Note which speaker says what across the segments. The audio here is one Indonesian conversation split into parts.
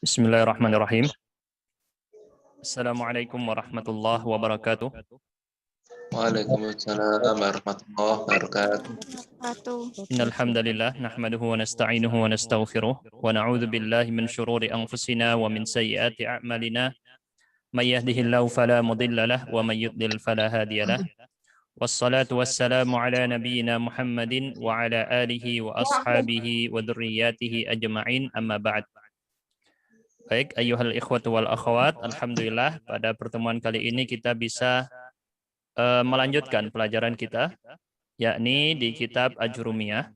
Speaker 1: Bismillahirrahmanirrahim. Assalamualaikum warahmatullahi wabarakatuh.
Speaker 2: Waalaikumsalam warahmatullahi wabarakatuh.
Speaker 1: Innal hamdalillah nahmaduhu wa nasta'inuhu wa nastaghfiruh wa na'udzu billahi min shururi anfusina wa min sayyiati a'malina. May yahdihillahu fala mudilla lahu wa may yudlil fala hadiya lahu. Wassalatu wassalamu ala nabiyyina Muhammadin wa ala alihi wa ashabihi wa dzurriyyatihi ajma'in, amma ba'd. Baik, ayyuhal ikhwatu wal akhwat, alhamdulillah pada pertemuan kali ini kita bisa melanjutkan pelajaran kita, yakni di kitab Ajrumiyah,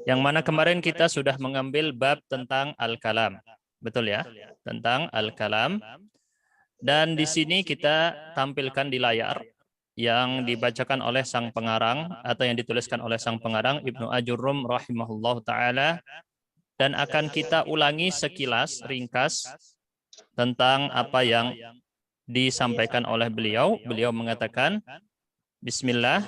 Speaker 1: yang mana kemarin kita sudah mengambil bab tentang al-kalam. Betul ya? Tentang al-kalam. Dan di sini kita tampilkan di layar yang dibacakan oleh sang pengarang atau yang dituliskan oleh sang pengarang Ibnu Ajurrum rahimahullah ta'ala. Dan akan kita ulangi sekilas ringkas tentang apa yang disampaikan oleh beliau. Beliau mengatakan, Bismillah.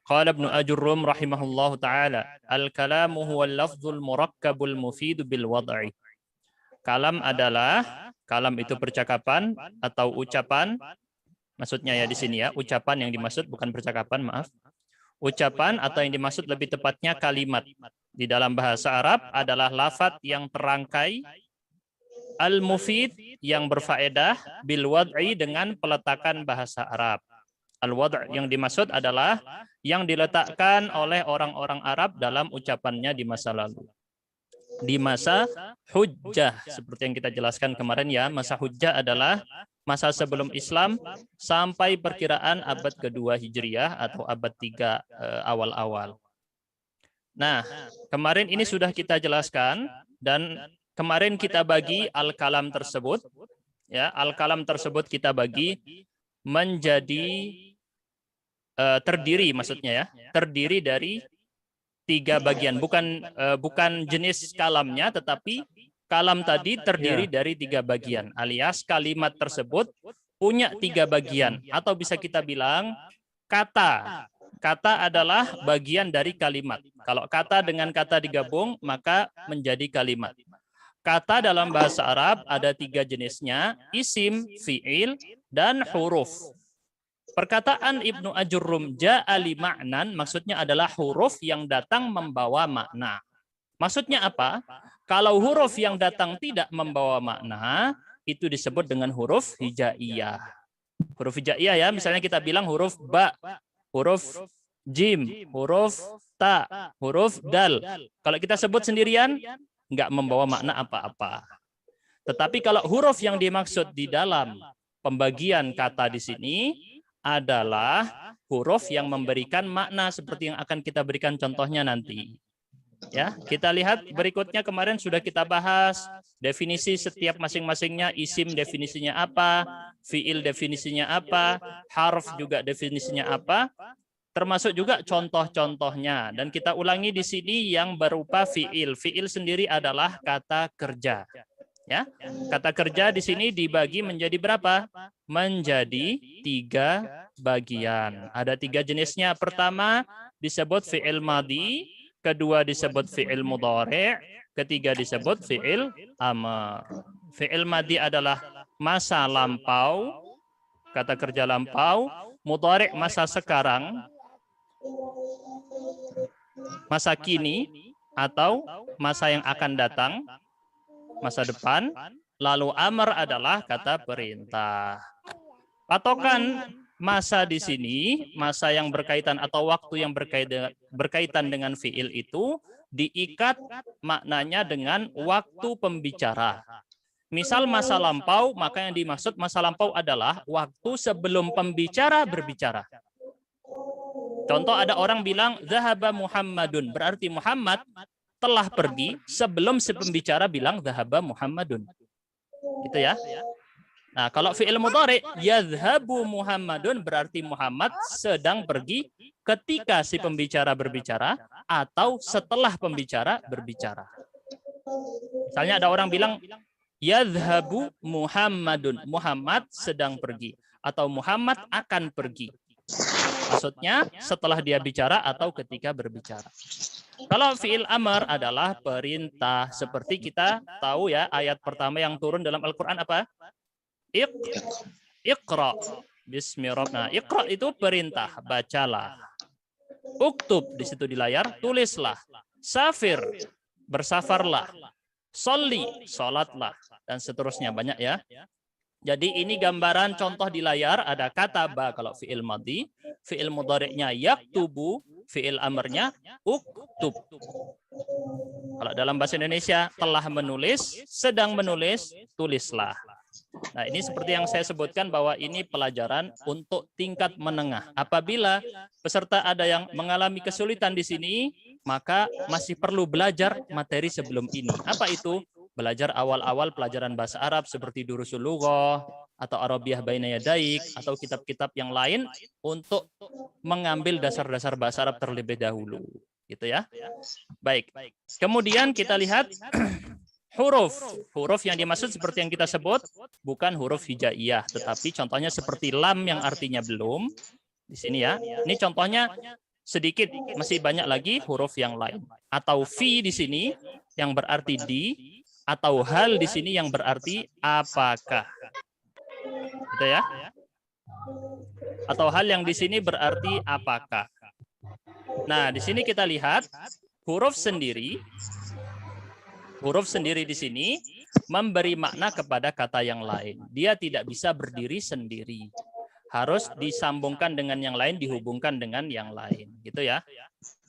Speaker 1: Qala Ibnu Ajurrum rahimahullahu ta'ala, al-kalamu huwal lafzul murakkabul mufidu bil wad'i. Kalam adalah, kalam itu percakapan atau ucapan, maksudnya ya di sini ya, ucapan yang dimaksud bukan percakapan, maaf. Ucapan atau yang dimaksud lebih tepatnya kalimat. Di dalam bahasa Arab adalah lafadz yang terangkai, al-mufid yang berfaedah, bil wad'i dengan peletakan bahasa Arab. Al-wad' yang dimaksud adalah yang diletakkan oleh orang-orang Arab dalam ucapannya di masa lalu. Di masa hujjah, seperti yang kita jelaskan kemarin ya, masa hujjah adalah masa sebelum Islam sampai perkiraan abad kedua Hijriah atau abad 3 awal-awal. Nah, kemarin ini sudah kita jelaskan dan kemarin kita bagi al-kalam tersebut, ya, al-kalam tersebut kita bagi menjadi terdiri, maksudnya ya, terdiri dari 3 bagian, bukan jenis kalamnya, tetapi kalam tadi terdiri dari 3 bagian, alias kalimat tersebut punya 3 bagian, atau bisa kita bilang kata. Kata adalah bagian dari kalimat. Kalau kata dengan kata digabung, maka menjadi kalimat. Kata dalam bahasa Arab ada 3 jenisnya, isim, fi'il, dan huruf. Perkataan Ibnu Ajurrum ja'ali ma'nan maksudnya adalah huruf yang datang membawa makna. Maksudnya apa? Kalau huruf yang datang tidak membawa makna, itu disebut dengan huruf hijaiyah. Huruf hijaiyah ya, misalnya kita bilang huruf ba, huruf jim, huruf ta, huruf dal. Kalau kita sebut sendirian, nggak membawa makna apa-apa. Tetapi kalau huruf yang dimaksud di dalam pembagian kata di sini adalah huruf yang memberikan makna seperti yang akan kita berikan contohnya nanti. Ya, kita lihat berikutnya, kemarin sudah kita bahas definisi setiap masing-masingnya, isim definisinya apa, fiil definisinya apa, harf juga definisinya apa, termasuk juga contoh-contohnya. Dan kita ulangi di sini yang berupa fiil. Fiil sendiri adalah kata kerja. Ya, kata kerja di sini dibagi menjadi berapa? Menjadi 3 bagian. Ada 3 jenisnya. Pertama disebut fi'il madhi, kedua disebut fi'il mudhari', ketiga disebut fi'il amr. Fi'il madhi adalah masa lampau, kata kerja lampau, mudhari' masa sekarang, masa kini atau masa yang akan datang, masa depan, lalu amr adalah kata perintah. Patokan masa di sini, masa yang berkaitan atau waktu yang berkaitan dengan fiil itu diikat maknanya dengan waktu pembicara. Misal masa lampau, maka yang dimaksud masa lampau adalah waktu sebelum pembicara berbicara. Contoh, ada orang bilang zahaba Muhammadun, berarti Muhammad telah pergi sebelum si pembicara bilang zahaba Muhammadun. Gitu ya. Nah, kalau fi'il mudhari' yadhhabu Muhammadun berarti Muhammad sedang pergi ketika si pembicara berbicara atau setelah pembicara berbicara. Misalnya ada orang bilang yadhhabu Muhammadun, Muhammad sedang pergi atau Muhammad akan pergi. Maksudnya setelah dia bicara atau ketika berbicara. Kalau fi'il amr adalah perintah. Seperti kita tahu ya, ayat pertama yang turun dalam Al-Quran apa? Iqra. Bismi rabbina. Iqra itu perintah, bacalah. Uktub, di situ di layar, tulislah. Safir, bersafarlah. Sholli, sholatlah. Dan seterusnya, banyak ya. Jadi ini gambaran contoh di layar, ada kataba kalau fi'il madhi, fi'il mudhari'nya yaktubu, fi'il amrnya uktub. Kalau dalam bahasa Indonesia, telah menulis, sedang menulis, tulislah. Nah, ini seperti yang saya sebutkan bahwa ini pelajaran untuk tingkat menengah. Apabila peserta ada yang mengalami kesulitan di sini, maka masih perlu belajar materi sebelum ini. Apa itu? Belajar awal-awal pelajaran bahasa Arab seperti Durusul Lughah atau Arabiyah Baina Yadaik atau kitab-kitab yang lain untuk mengambil dasar-dasar bahasa Arab terlebih dahulu. Gitu ya. Baik. Kemudian kita lihat huruf. Huruf yang dimaksud seperti yang kita sebut bukan huruf hijaiyah, tetapi contohnya seperti lam yang artinya belum. Di sini ya. Ini contohnya sedikit, masih banyak lagi huruf yang lain. Atau fi di sini yang berarti di, atau hal di sini yang berarti apakah. Gitu ya. Atau hal yang di sini berarti apakah. Nah, di sini kita lihat huruf sendiri. Huruf sendiri di sini memberi makna kepada kata yang lain. Dia tidak bisa berdiri sendiri. Harus disambungkan dengan yang lain, dihubungkan dengan yang lain. Gitu ya.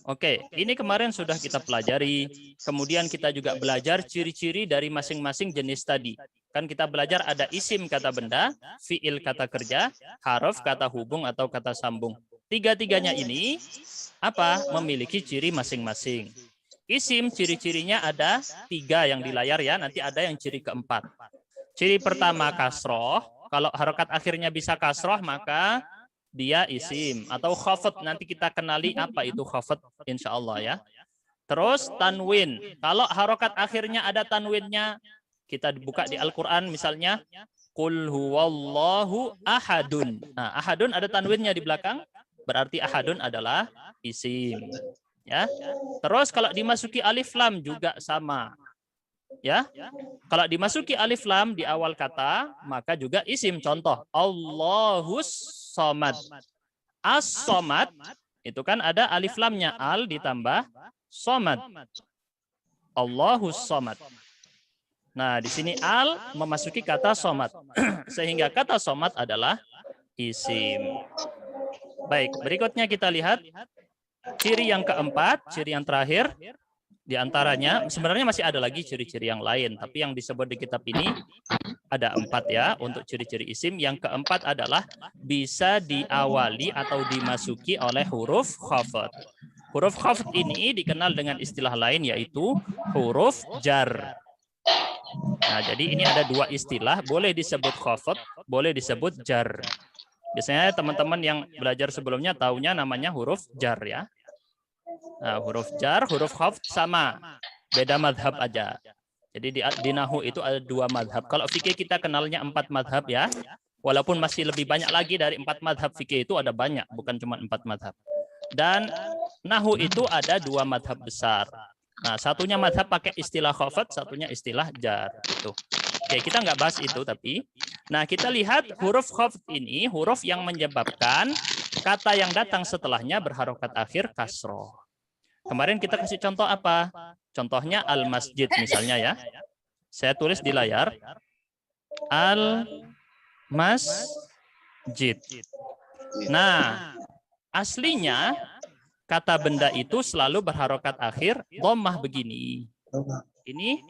Speaker 1: Oke, ini kemarin sudah kita pelajari. Kemudian kita juga belajar ciri-ciri dari masing-masing jenis tadi. Kan kita belajar ada isim kata benda, fiil kata kerja, harf kata hubung atau kata sambung. Tiga-tiganya ini apa? Memiliki ciri masing-masing. Isim ciri-cirinya ada 3 yang di layar ya, nanti ada yang ciri keempat. Ciri pertama kasroh, kalau harokat akhirnya bisa kasroh maka dia isim atau khafat, nanti kita kenali apa itu khafat insya Allah ya. Terus tanwin, kalau harokat akhirnya ada tanwinnya, kita buka di Al-Quran misalnya, Qul huwallahu ahadun. Nah, ahadun ada tanwinnya di belakang, berarti ahadun adalah isim. Ya. Terus kalau dimasuki alif lam juga sama. Ya. Kalau dimasuki alif lam di awal kata, maka juga isim. Contoh, Allahus somad. As-somad itu kan ada alif lamnya, al ditambah somad. Allahus somad. Nah, di sini al memasuki kata somad. Sehingga kata somad adalah isim. Baik, berikutnya kita lihat ciri yang keempat, ciri yang terakhir. Di antaranya, sebenarnya masih ada lagi ciri-ciri yang lain, tapi yang disebut di kitab ini ada 4 ya untuk ciri-ciri isim. Yang keempat adalah bisa diawali atau dimasuki oleh huruf khafat. Huruf khafat ini dikenal dengan istilah lain yaitu huruf jar. Nah, jadi ini ada 2 istilah, boleh disebut khafat, boleh disebut jar. Biasanya teman-teman yang belajar sebelumnya taunya namanya huruf jar ya. Nah, huruf jar, huruf khafd sama, beda madhab aja. Jadi di nahu itu ada 2 madhab. Kalau fikih kita kenalnya 4 madhab ya. Walaupun masih lebih banyak lagi dari 4 madhab, fikih itu ada banyak, bukan cuma 4 madhab. Dan nahu itu ada 2 madhab besar. Nah, satunya madhab pakai istilah khafd, satunya istilah jar. Itu. Oke, kita nggak bahas itu tapi. Nah, kita lihat huruf khafd ini huruf yang menyebabkan kata yang datang setelahnya berharokat akhir kasroh. Kemarin kita kasih contoh apa? Contohnya al-masjid misalnya ya. Saya tulis di layar. Al-masjid. Nah, aslinya kata benda itu selalu berharokat akhir dhammah begini. Ini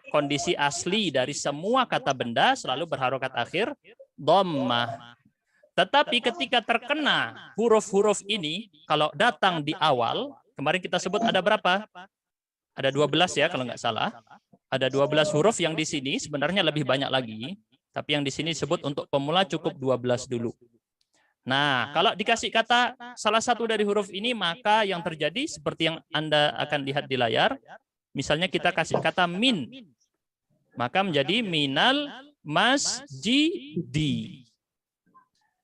Speaker 1: kondisi asli dari semua kata benda selalu berharokat akhir dhammah. Tetapi ketika terkena huruf-huruf ini, kalau datang di awal, kemarin kita sebut ada berapa? Ada 12 ya kalau nggak salah. Ada 12 huruf yang di sini, sebenarnya lebih banyak lagi. Tapi yang di sini disebut untuk pemula cukup 12 dulu. Nah, kalau dikasih kata salah satu dari huruf ini, maka yang terjadi seperti yang Anda akan lihat di layar. Misalnya kita kasih kata min. Maka menjadi minal masjidi.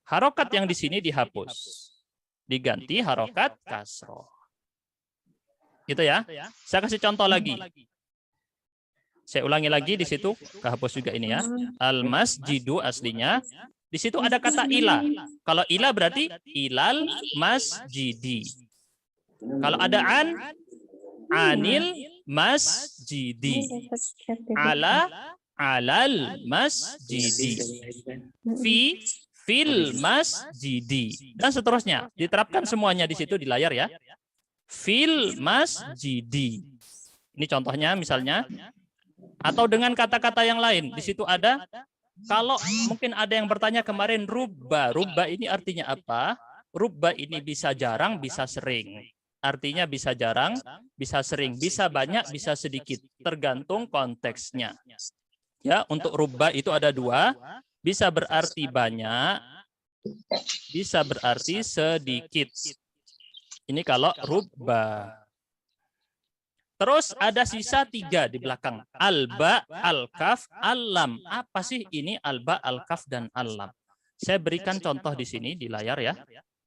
Speaker 1: Harokat yang di sini dihapus. Diganti harokat kasroh. Itu ya. Saya kasih contoh lagi. Saya ulangi lagi di situ, kehapus juga ini ya. Al-masjidu aslinya di situ ada kata ila. Kalau ila berarti ilal masjidi. Kalau ada anil masjidi. Alal masjidi. Fil masjidi. Dan seterusnya. Diterapkan semuanya di situ di layar ya. Fil masjidi. Ini contohnya misalnya. Atau dengan kata-kata yang lain. Di situ ada, kalau mungkin ada yang bertanya kemarin, rubba. Rubba ini artinya apa? Rubba ini bisa jarang, bisa sering. Artinya bisa jarang, bisa sering. Bisa banyak, bisa sedikit. Tergantung konteksnya. Ya, untuk rubba itu ada dua. Bisa berarti banyak, bisa berarti sedikit. Ini kalau rubba. Terus ada sisa 3 di belakang. Alba, al-kaf, al-lam. Apa sih ini alba, al-kaf, dan al-lam? Saya berikan contoh di sini di layar ya.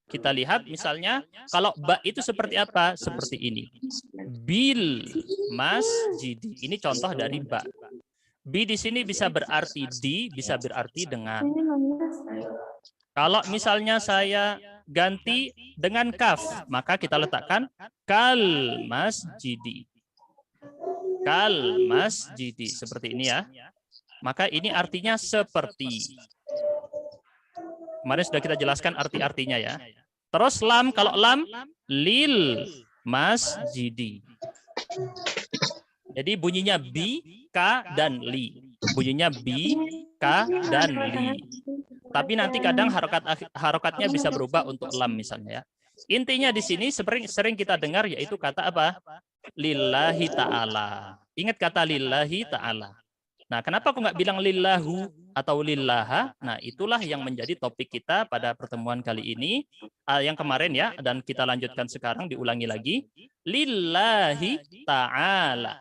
Speaker 1: Kita lihat misalnya kalau ba itu seperti apa? Seperti ini. Bil masjidi. Ini contoh dari ba. Bi di sini bisa berarti di, bisa berarti dengan. Kalau misalnya saya ganti dengan kaf, maka kita letakkan kal masjidi. Kal masjidi, seperti ini ya. Maka ini artinya seperti. Kemarin sudah kita jelaskan arti-artinya ya. Terus lam, kalau lam lil masjidi. Jadi bunyinya bi, ka, dan li. Bunyinya bi, ka, dan li. Tapi nanti kadang harokatnya bisa berubah untuk lam misalnya ya. Intinya di sini sering kita dengar yaitu kata apa? Lillahi ta'ala. Ingat kata lillahi ta'ala. Nah, kenapa aku nggak bilang lillahu atau lillaha? Nah, itulah yang menjadi topik kita pada pertemuan kali ini. Yang kemarin ya, dan kita lanjutkan sekarang, diulangi lagi. Lillahi ta'ala.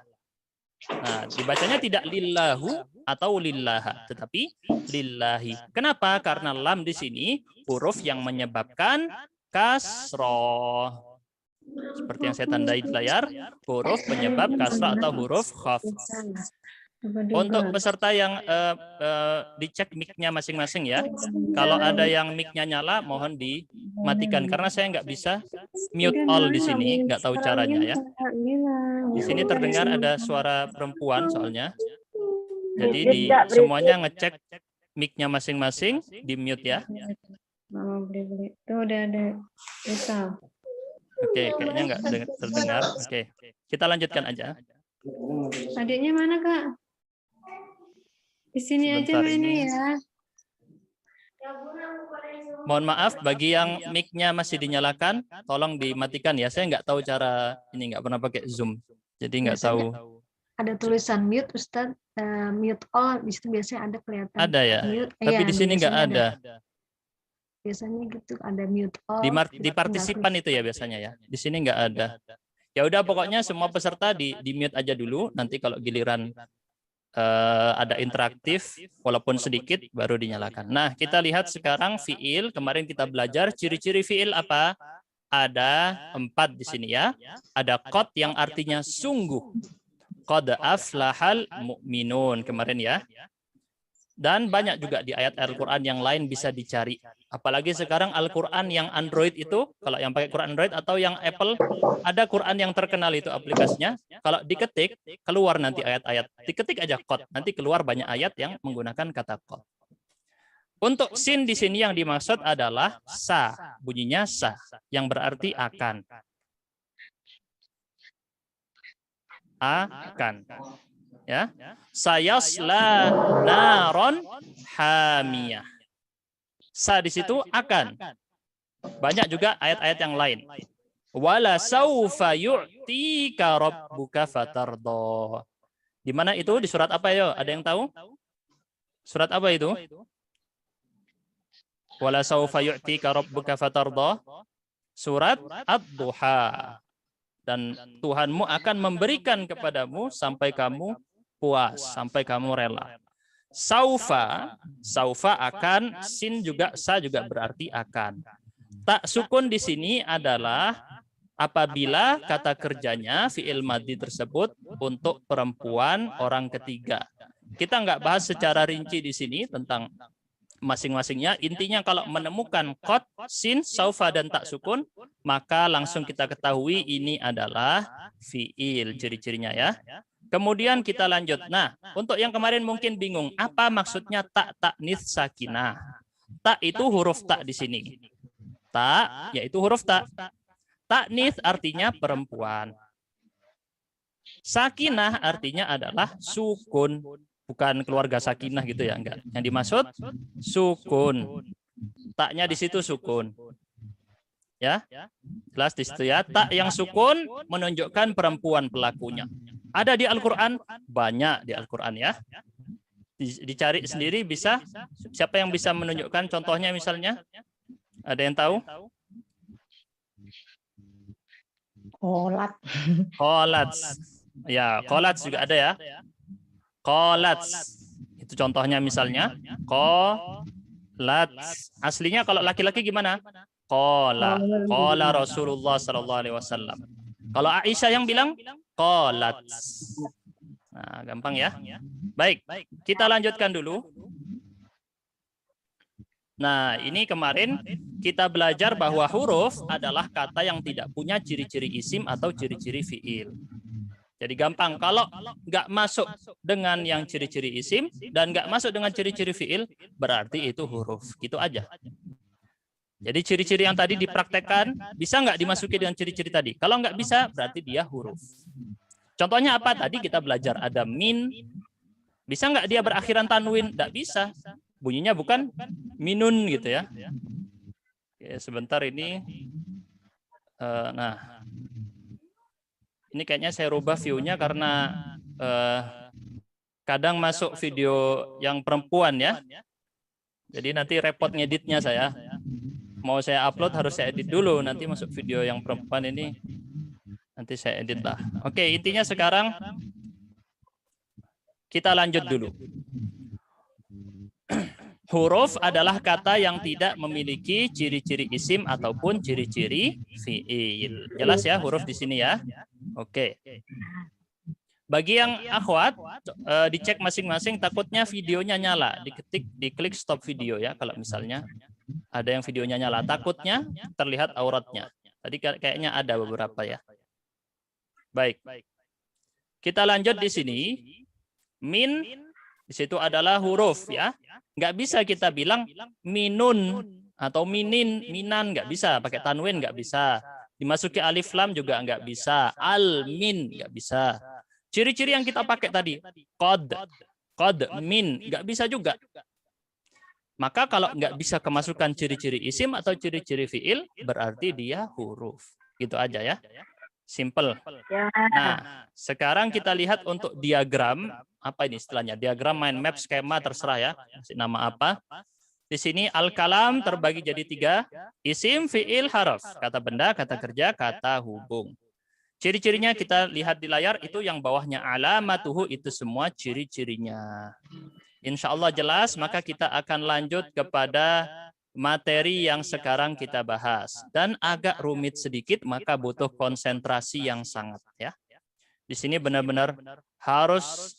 Speaker 1: Nah, dibacanya tidak lillahu atau lillaha, tetapi lillahi. Kenapa? Karena lam di sini huruf yang menyebabkan kasroh. Seperti yang saya tandai di layar, huruf penyebab kasrah atau huruf khafd. Untuk peserta yang dicek mic-nya masing-masing ya. Kalau ada yang mic-nya nyala, mohon dimatikan. Karena saya nggak bisa mute all di sini, nggak tahu caranya ya. Di sini terdengar ada suara perempuan soalnya. Jadi semuanya ngecek mic-nya masing-masing, di mute ya.
Speaker 3: Tuh udah ada misal.
Speaker 1: Oke, kayaknya nggak terdengar. Oke, kita lanjutkan aja.
Speaker 3: Adiknya mana, Kak? Di sini
Speaker 1: Sebentar
Speaker 3: aja mainnya
Speaker 1: ini.
Speaker 3: ya.
Speaker 1: Mohon maaf bagi yang mic-nya masih dinyalakan, tolong dimatikan ya. Saya nggak tahu cara ini, nggak pernah pakai Zoom, jadi nggak tahu.
Speaker 3: Ada tulisan mute, Ustadz. Mute all di situ biasanya ada kelihatan.
Speaker 1: Ada ya.
Speaker 3: Mute,
Speaker 1: Tapi
Speaker 3: iya,
Speaker 1: di sini nggak ada.
Speaker 3: Biasanya gitu ada mute all.
Speaker 1: Di partisipan itu ya biasanya ya. Di sini nggak ada. Ya udah pokoknya semua peserta di mute aja dulu. Nanti kalau giliran ada interaktif walaupun sedikit baru dinyalakan. Nah, kita lihat sekarang fiil. Kemarin kita belajar ciri-ciri fiil apa? Ada 4 di sini ya. Ada qad yang artinya sungguh. Qad aflahal mu'minun kemarin ya. Dan banyak juga di ayat Al-Quran yang lain bisa dicari. Apalagi sekarang Al-Quran yang Android itu, kalau yang pakai Quran Android atau yang Apple, ada Quran yang terkenal itu aplikasinya. Kalau diketik, keluar nanti ayat-ayat. Diketik aja qad, nanti keluar banyak ayat yang menggunakan kata qad. Untuk sin di sini yang dimaksud adalah sa, bunyinya sa, yang berarti akan. Akan. Ya, sayasla naron hamiyah. Sa di situ akan. Banyak juga ayat-ayat yang lain. Wala saufa yu'tika rabbuka fatardo. Di mana itu? Di surat apa ya? Ada yang tahu? Surat apa itu? Wala saufa yu'tika rabbuka fatardo. Surat Ad-Duha. Dan Tuhanmu akan memberikan kepadamu sampai kamu puas, sampai kamu rela. Saufa akan, sin juga, sa juga berarti akan. Tak sukun di sini adalah apabila kata kerjanya fi'il madhi tersebut untuk perempuan orang ketiga. Kita nggak bahas secara rinci di sini tentang masing-masingnya. Intinya kalau menemukan qad, sin, saufa, dan tak sukun, maka langsung kita ketahui ini adalah fi'il, ciri-cirinya ya. Kemudian kita lanjut. Nah, untuk yang kemarin mungkin bingung, apa maksudnya tak taknis sakinah? Tak itu huruf tak di sini. Tak, yaitu huruf tak. Taknis artinya perempuan. Sakinah artinya adalah sukun. Bukan keluarga sakinah gitu ya, enggak. Yang dimaksud sukun. Taknya di situ sukun. Ya, jelas di situ ya. Tak yang sukun menunjukkan perempuan pelakunya. Ada di Al-Quran? Banyak di Al-Quran ya. Dicari sendiri bisa. Siapa yang bisa menunjukkan contohnya misalnya? Ada yang tahu?
Speaker 4: Kolat.
Speaker 1: Qolat. Ya, qolat juga ada ya. Qolat. Itu contohnya misalnya. Qolat. Aslinya kalau laki-laki gimana? Qola. Qola Rasulullah SAW. Kalau Aisyah yang bilang, qolat. Nah, gampang ya. Baik, kita lanjutkan dulu. Nah, ini kemarin kita belajar bahwa huruf adalah kata yang tidak punya ciri-ciri isim atau ciri-ciri fiil. Jadi gampang, kalau nggak masuk dengan yang ciri-ciri isim dan nggak masuk dengan ciri-ciri fiil, berarti itu huruf. Gitu aja. Jadi ciri-ciri yang tadi dipraktekkan, bisa nggak dimasuki dengan ciri-ciri tadi? Kalau nggak bisa, berarti dia huruf. Contohnya apa? Tadi kita belajar ada min. Bisa nggak dia berakhiran tanwin? Nggak bisa. Bunyinya bukan minun gitu ya. Oke, sebentar ini. Nah, ini kayaknya saya rubah view-nya karena kadang masuk video yang perempuan ya. Jadi nanti repot ngeditnya saya. Mau saya upload harus saya edit dulu. Nanti masuk video yang perempuan ini. Nanti saya edit lah. Oke, intinya sekarang kita lanjut dulu. Huruf adalah kata yang tidak memiliki ciri-ciri isim ataupun ciri-ciri fiil. Jelas ya huruf di sini ya? Oke. Bagi yang akhwat, dicek masing-masing, takutnya videonya nyala. Diklik stop video ya. Kalau misalnya ada yang videonya nyala, takutnya terlihat auratnya. Tadi kayaknya ada beberapa ya. Baik. Kita lanjut di sini. Min di situ adalah huruf ya. Nggak bisa kita bilang minun atau minin, minan, nggak bisa. Pakai tanwin nggak bisa. Dimasuki alif lam juga nggak bisa. Al min nggak bisa. Ciri-ciri yang kita pakai tadi, qad, min, nggak bisa juga. Maka kalau nggak bisa kemasukan ciri-ciri isim atau ciri-ciri fiil, berarti dia huruf. Gitu aja ya. Simple. Nah, sekarang kita lihat untuk diagram. Apa ini istilahnya? Diagram, mind map, skema, terserah ya. Nama apa? Di sini al-kalam terbagi jadi 3. Isim, fiil, haraf. Kata benda, kata kerja, kata hubung. Ciri-cirinya kita lihat di layar, itu yang bawahnya alamatuhu, itu semua ciri-cirinya. Insya Allah jelas, maka kita akan lanjut kepada materi yang sekarang kita bahas. Dan agak rumit sedikit, maka butuh konsentrasi yang sangat ya. Di sini benar-benar harus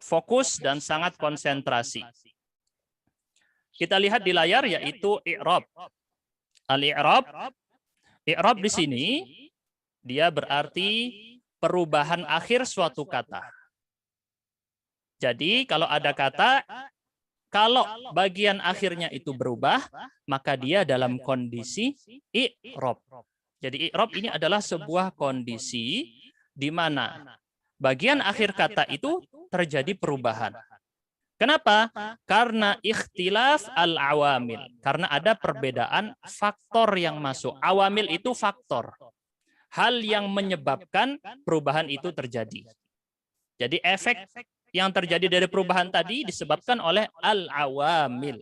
Speaker 1: fokus dan sangat konsentrasi. Kita lihat di layar yaitu i'rab. Al-i'rab. I'rab di sini dia berarti perubahan akhir suatu kata. Jadi kalau ada kata, kalau bagian akhirnya itu berubah, maka dia dalam kondisi i'rab. Jadi i'rab ini adalah sebuah kondisi di mana bagian akhir kata itu terjadi perubahan. Kenapa? Karena ikhtilaf al-awamil. Karena ada perbedaan faktor yang masuk. Awamil itu faktor. Hal yang menyebabkan perubahan itu terjadi. Jadi efek yang terjadi dari perubahan tadi disebabkan oleh al-awamil.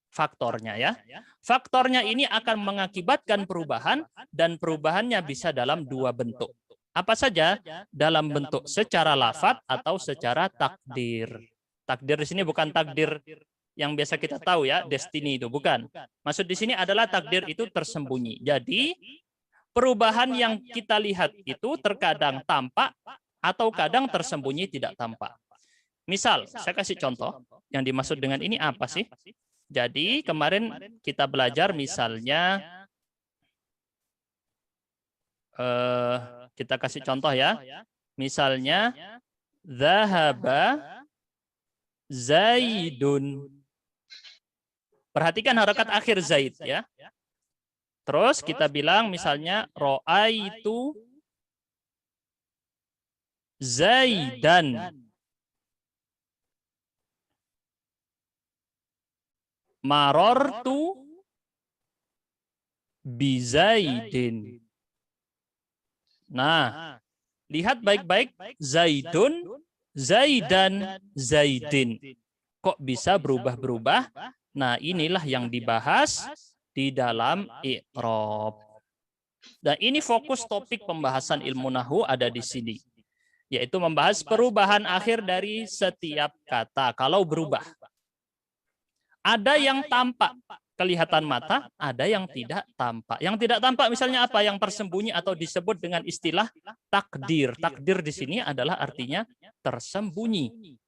Speaker 1: Faktornya ya. Faktornya ini akan mengakibatkan perubahan dan perubahannya bisa dalam 2 bentuk. Apa saja? Dalam bentuk secara lafadz atau secara takdir. Takdir di sini bukan takdir yang biasa kita tahu ya, destiny itu bukan. Maksud di sini adalah takdir itu tersembunyi. Jadi perubahan yang kita lihat itu terkadang tampak atau kadang tersembunyi tidak tampak. Misal, saya kasih contoh, yang dimaksud dengan ini apa sih? Jadi kemarin kita belajar misalnya, kita kasih contoh ya, misalnya, Zahaba Zaidun. Perhatikan harakat akhir Zaid ya. Terus kita bilang misalnya Ro'aitu Zaidan. Marortu bizaidin. Nah, lihat baik-baik, Zaidun, Zaidan, Zaidin. Kok bisa berubah-berubah? Nah, inilah yang dibahas di dalam i'rab. Dan ini fokus topik pembahasan ilmu nahwu ada di sini. Yaitu membahas perubahan akhir dari setiap kata kalau berubah. Ada yang tampak, kelihatan mata, ada yang tidak tampak. Yang tidak tampak misalnya apa? Yang tersembunyi atau disebut dengan istilah takdir. Takdir di sini adalah artinya tersembunyi.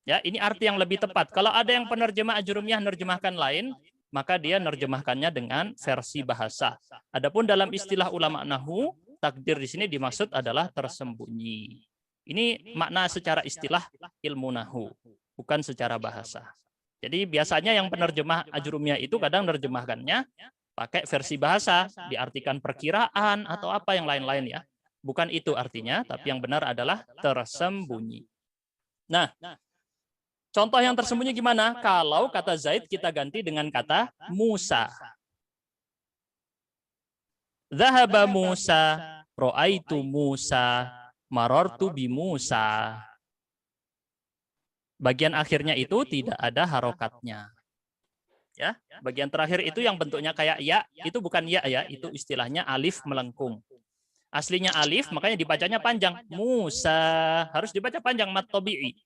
Speaker 1: Ya, ini arti yang lebih tepat. Kalau ada yang penerjemah ajrumiyah nerjemahkan lain, maka dia nerjemahkannya dengan versi bahasa. Adapun dalam istilah ulama nahwu, takdir di sini dimaksud adalah tersembunyi. Ini makna secara istilah ilmu nahwu, bukan secara bahasa. Jadi biasanya yang penerjemah ajrumiyah itu kadang nerjemahkannya pakai versi bahasa, diartikan perkiraan atau apa yang lain-lain ya. Bukan itu artinya, tapi yang benar adalah tersembunyi. Nah, contoh yang tersembunyi gimana? Kalau kata Zaid kita ganti dengan kata Musa. Zahaba Musa, ro'aitu Musa, marortu bi Musa. Bagian akhirnya itu tidak ada harokatnya. Ya, bagian terakhir itu yang bentuknya kayak ya, itu bukan ya ya, itu istilahnya alif melengkung. Aslinya alif, makanya dibacanya panjang. Musa, harus dibaca panjang mat tabi'i.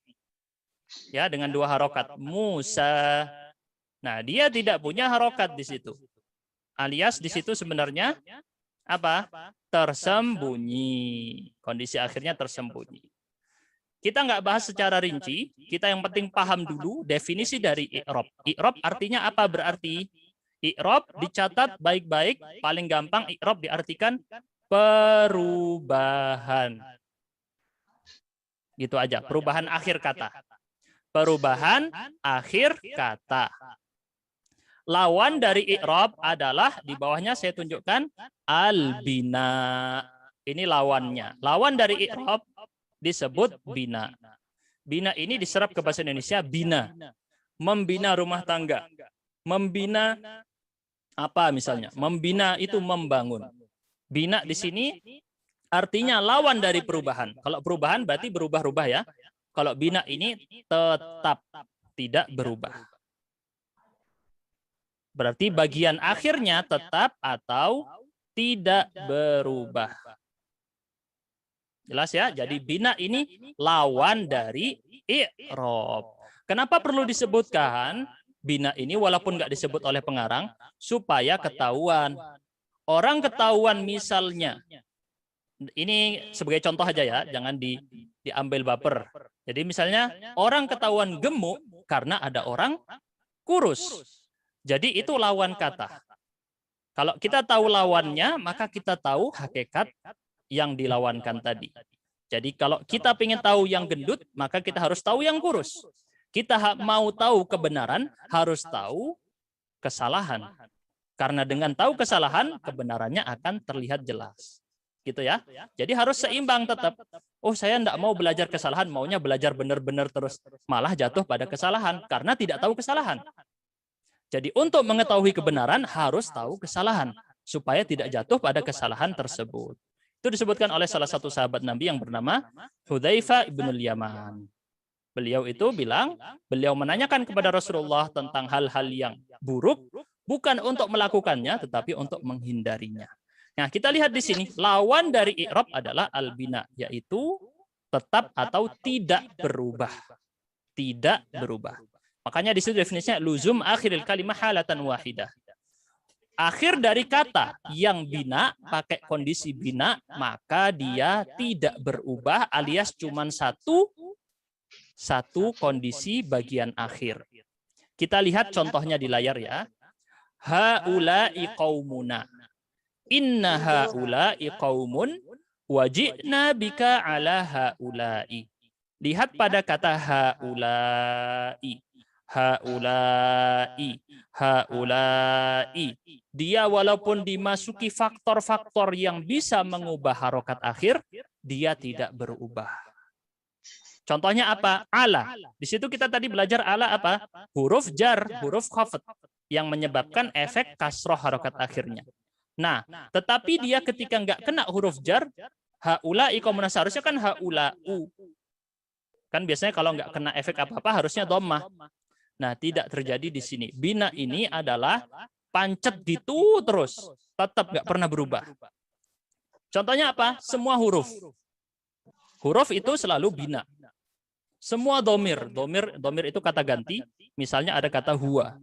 Speaker 1: Ya, dengan dua harokat. Musa. Nah, dia tidak punya harokat di situ. Alias di situ sebenarnya apa? Tersembunyi. Kondisi akhirnya tersembunyi. Kita nggak bahas secara rinci, kita yang penting paham dulu definisi dari i'rab. I'rab artinya apa berarti? I'rab dicatat baik-baik, paling gampang i'rab diartikan perubahan. Gitu aja, perubahan akhir kata. Perubahan akhir kata. Lawan dari i'rab adalah, di bawahnya saya tunjukkan, al-bina. Ini lawannya. Lawan dari i'rab disebut bina. Bina ini diserap ke bahasa Indonesia bina. Membina rumah tangga. Membina apa misalnya? Membina itu membangun. Bina di sini artinya lawan dari perubahan. Kalau perubahan berarti berubah-ubah ya. Kalau bina ini tetap tidak berubah. Berarti bagian akhirnya tetap atau tidak berubah. Jelas ya? Jadi bina ini lawan dari i'rab. Kenapa perlu disebutkan bina ini walaupun nggak disebut oleh pengarang? Supaya ketahuan. Orang ketahuan misalnya. Ini sebagai contoh aja ya, jangan diambil baper. Jadi misalnya orang ketahuan gemuk karena ada orang kurus. Jadi itu lawan kata. Kalau kita tahu lawannya, maka kita tahu hakikat yang dilawankan tadi. Jadi kalau kita ingin tahu yang gendut, maka kita harus tahu yang kurus. Kita mau tahu kebenaran, harus tahu kesalahan. Karena dengan tahu kesalahan, kebenarannya akan terlihat jelas. Gitu ya. Jadi harus seimbang tetap. Oh, saya tidak mau belajar kesalahan, maunya belajar benar-benar terus. Malah jatuh pada kesalahan, karena tidak tahu kesalahan. Jadi untuk mengetahui kebenaran, harus tahu kesalahan. Supaya tidak jatuh pada kesalahan tersebut. Itu disebutkan oleh salah satu sahabat Nabi yang bernama Hudzaifah ibnul Yaman. Beliau itu bilang, beliau menanyakan kepada Rasulullah tentang hal-hal yang buruk, bukan untuk melakukannya, tetapi untuk menghindarinya. Nah, kita lihat di sini, lawan dari i'rab adalah al-bina, yaitu tetap atau tidak berubah. Tidak berubah. Makanya di situ definisinya luzum akhiril kalimah halatan wahidah. akhir dari kata yang bina pakai kondisi bina, maka dia tidak berubah alias cuma satu kondisi bagian akhir. Kita lihat contohnya di layar ya. Haula'i qaumuna. Inna haula'i qaumun wajibna bika ala haula'i. Lihat pada kata haula'i. Haula'i. Haula'i. Dia walaupun dimasuki faktor-faktor yang bisa mengubah harokat akhir, dia tidak berubah. Contohnya apa? Ala. Di situ kita tadi belajar ala apa? Huruf jar, huruf khafat yang menyebabkan efek kasroh harokat akhirnya. Nah, tetapi dia ketika nggak kena huruf jar, haula'i qaumuna, seharusnya kan haula'u. Kan biasanya kalau nggak kena efek apa-apa harusnya dhammah. Nah, tidak terjadi di sini. Bina ini adalah pancet gitu terus, tetap nggak pernah berubah. Contohnya apa? Semua huruf. Huruf itu selalu bina. Semua domir itu kata ganti. Misalnya ada kata huwa.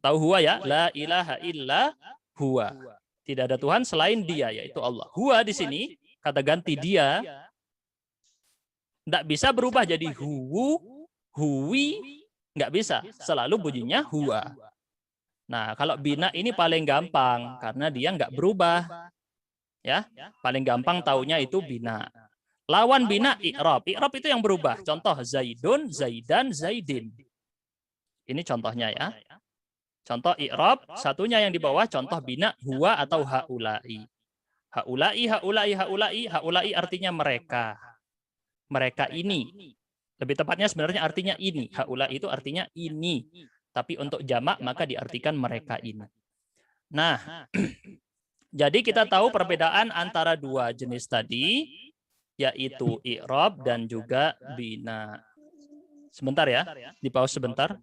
Speaker 1: Tahu huwa ya? La ilaha illa huwa. Tidak ada Tuhan selain dia, yaitu Allah. Huwa di sini kata ganti dia. Tidak bisa berubah jadi huwu, huwi, nggak bisa. Selalu bunyinya huwa. Nah, kalau bina ini paling gampang karena dia nggak berubah. Ya, paling gampang taunya itu bina. Lawan bina i'rab. I'rab itu yang berubah. Contoh zaidun, zaidan, zaidin. Ini contohnya ya. Contoh i'rab, satunya yang di bawah contoh bina huwa atau haula'i. Haula'i, haula'i, haula'i, haula'i artinya mereka. Mereka ini. Lebih tepatnya sebenarnya artinya ini. Haula itu artinya ini. Tapi untuk jamak maka diartikan mereka ini. Nah, jadi kita tahu perbedaan antara dua jenis tadi, yaitu i'rab dan juga bina. Sebentar ya, di pause sebentar.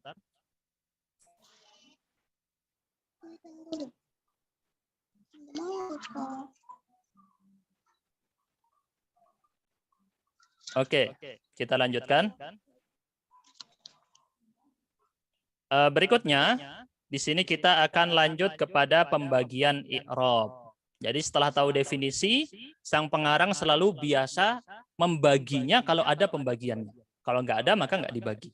Speaker 1: Oke, kita lanjutkan. Berikutnya, di sini kita akan lanjut kepada pembagian i'rab. Jadi setelah tahu definisi, sang pengarang selalu biasa membaginya kalau ada pembagiannya. Kalau nggak ada, maka nggak dibagi.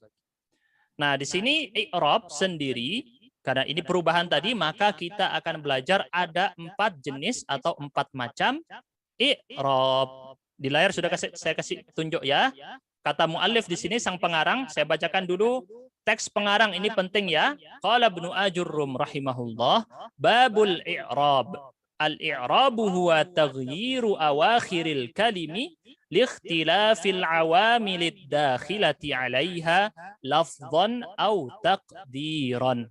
Speaker 1: Nah, di sini i'rab sendiri, karena ini perubahan tadi, maka kita akan belajar ada 4 jenis atau 4 macam i'rab. Di layar sudah saya kasih tunjuk ya. Kata muallif di sini sang pengarang, saya bacakan dulu teks pengarang ini penting ya. Qala Ibnu Ajurrum rahimahullah, babul i'rab. Al-i'rabu huwa taghyiru awakhiril kalimi liikhtilafil awamilid dakhilati 'alaiha lafdhan aw taqdiran.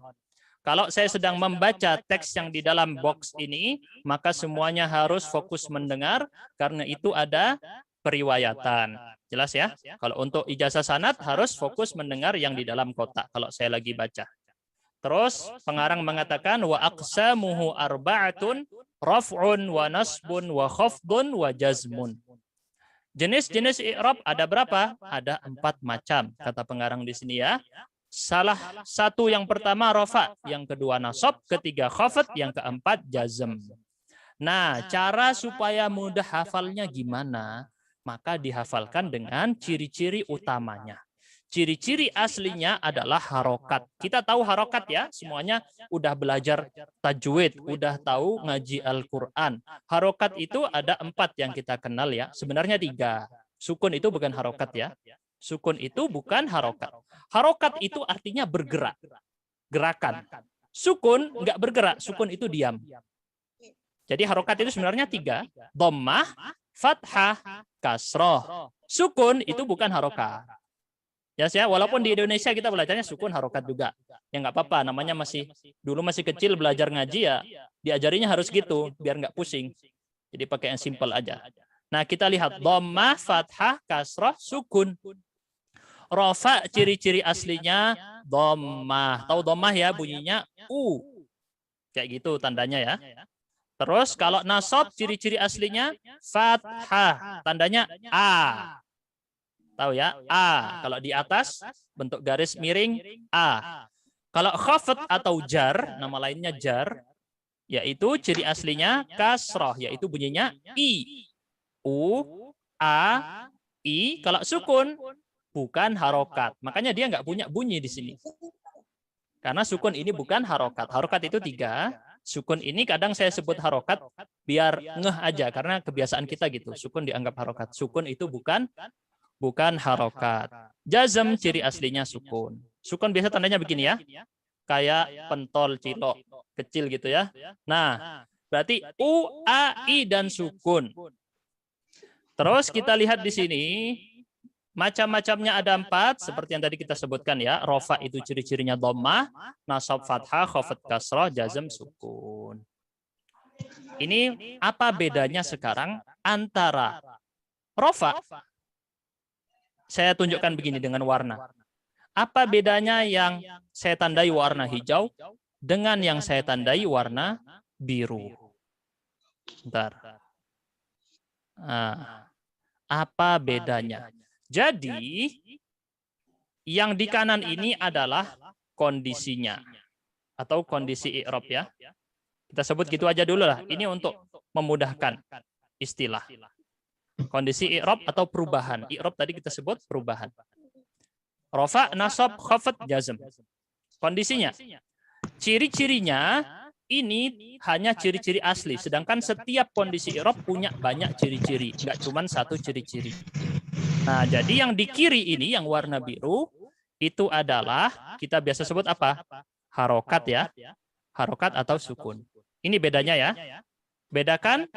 Speaker 1: Kalau saya sedang membaca teks yang di dalam box ini, maka semuanya harus fokus mendengar karena itu ada periwayatan. Jelas ya? Kalau untuk ijazah sanad harus fokus mendengar yang di dalam kotak kalau saya lagi baca. Terus pengarang mengatakan wa aqsamuhu arba'atun raf'un wa nasbun wa khafdun wa jazmun. Jenis-jenis i'rab ada berapa? Ada 4 macam kata pengarang di sini ya. Salah satu yang pertama rafa, yang kedua nasab, ketiga khafat, yang keempat jazm. Nah, cara supaya mudah hafalnya gimana? Maka dihafalkan dengan ciri-ciri utamanya. Ciri-ciri aslinya adalah harokat. Kita tahu harokat ya, semuanya udah belajar tajwid, udah tahu ngaji Al-Quran. Harokat itu ada 4 yang kita kenal ya, sebenarnya 3. Sukun itu bukan harokat ya. Sukun itu bukan harokat. Harokat itu artinya bergerak. Gerakan. Sukun nggak bergerak. Sukun itu diam. Jadi harokat itu sebenarnya 3. Dhammah, fathah, kasroh. Sukun itu bukan harokat. Ya, walaupun di Indonesia kita belajarnya sukun harokat juga. Ya nggak apa-apa, namanya dulu masih kecil belajar ngaji ya, diajarinya harus gitu, biar nggak pusing. Jadi pakai yang simple aja. Nah, kita lihat dhammah, fathah, kasroh, sukun. Rafa ciri-ciri aslinya dhammah. Tahu dhammah ya, bunyinya u. Kayak gitu tandanya ya. Terus kalau nasab ciri-ciri aslinya fathah, tandanya a. Tahu ya? A. Kalau di atas bentuk garis miring A. Kalau khafat atau jar, nama lainnya jar, yaitu ciri aslinya kasroh, yaitu bunyinya i. U, a, i. Kalau sukun, bukan harokat. Makanya dia nggak punya bunyi di sini. Karena sukun ini bukan harokat. Harokat itu 3. Sukun ini kadang saya sebut harokat biar ngeh aja. Karena kebiasaan kita gitu. Sukun dianggap harokat. Sukun itu bukan harokat. Jazm ciri aslinya sukun. Sukun biasa tandanya begini ya. Kayak pentol cilok kecil gitu ya. Nah, berarti u, a, i dan sukun. Terus kita lihat di sini macam-macamnya ada 4 seperti yang tadi kita sebutkan ya. Rofa itu ciri-cirinya dhammah, nasab fathah, khafat kasrah, jazm sukun. Ini apa bedanya sekarang antara rofa? Saya tunjukkan begini dengan warna. Apa bedanya yang saya tandai warna hijau dengan yang saya tandai warna biru? Bentar. Nah, apa bedanya? Jadi, yang di kanan ini adalah kondisinya atau kondisi i'rab ya. Kita sebut gitu aja dulu lah. Ini untuk memudahkan istilah. Kondisi i'rab atau perubahan. I'rab tadi kita sebut perubahan. Rafa, nasab, khafat, jazm. Kondisinya. Ciri-cirinya ini hanya ciri-ciri asli. Sedangkan setiap kondisi i'rab punya banyak ciri-ciri. Nggak cuma satu ciri-ciri. Nah, jadi yang di kiri ini, yang warna biru, itu adalah, kita biasa sebut apa? Harokat ya. Harokat atau sukun. Ini bedanya ya. Bedakan,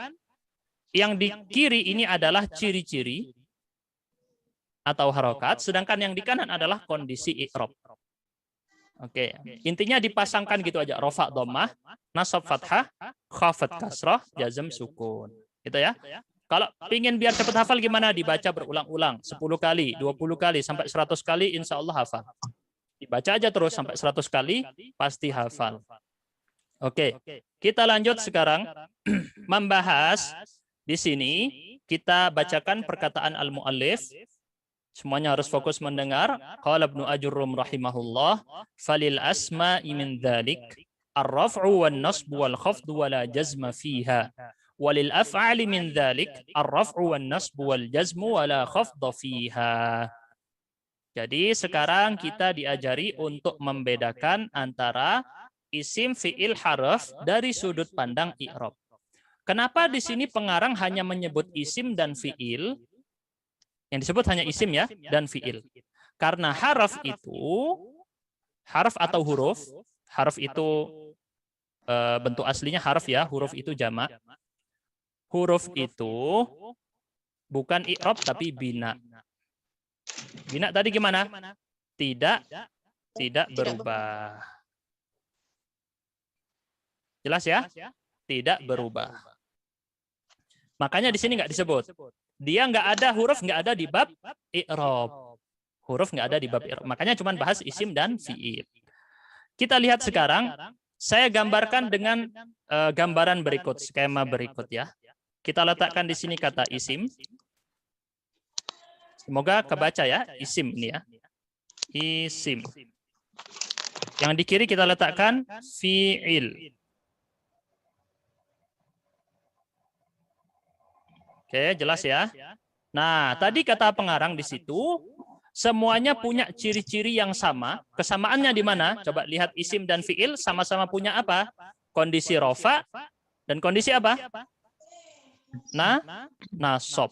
Speaker 1: yang di kiri ini adalah ciri-ciri atau harokat, sedangkan yang di kanan adalah kondisi i'rab. Oke, intinya dipasangkan gitu aja. Rafa dhammah, nasab fathah, khafat kasrah, jazm sukun. Gitu ya. Kalau ingin biar cepat hafal gimana? Dibaca berulang-ulang 10 kali, 20 kali, sampai 100 kali insya Allah hafal. Dibaca aja terus sampai 100 kali pasti hafal. Oke, kita lanjut sekarang membahas di sini. Kita bacakan perkataan al-muallif. Semuanya harus fokus mendengar. Qala Ibnu Ajurrum rahimahullah, falil asma'i min dzalik ar-raf'u wan nasbu wal khafdu wala jazma fiha. Walil af'ali min dzalik ar-raf'u wan nasbu wal jazmu wala khafda fiha. Jadi sekarang kita diajari untuk membedakan antara isim, fi'il, harf dari sudut pandang i'rab. Kenapa di sini pengarang hanya menyebut isim dan fi'il? Yang disebut hanya isim ya, dan fi'il. Karena harf itu, harf atau huruf itu bentuk aslinya harf ya, huruf itu jamak. Huruf itu bukan i'rab tapi bina. Bina tadi gimana? Tidak berubah. Jelas ya? Tidak berubah. Makanya di sini nggak disebut. Dia nggak ada huruf, nggak ada di bab i'rab. Huruf nggak ada di bab i'rab. Makanya cuma bahas isim dan fi'il. Kita lihat sekarang, saya gambarkan dengan gambaran berikut, skema berikut ya. Kita letakkan di sini kata isim. Semoga kebaca ya, isim ini ya. Isim. Yang di kiri kita letakkan fi'il. Oke, jelas ya. Nah, tadi kata pengarang di situ, semuanya punya ciri-ciri yang sama. Kesamaannya di mana? Coba lihat isim dan fi'il sama-sama punya apa? Kondisi rofa dan kondisi apa? Nasab.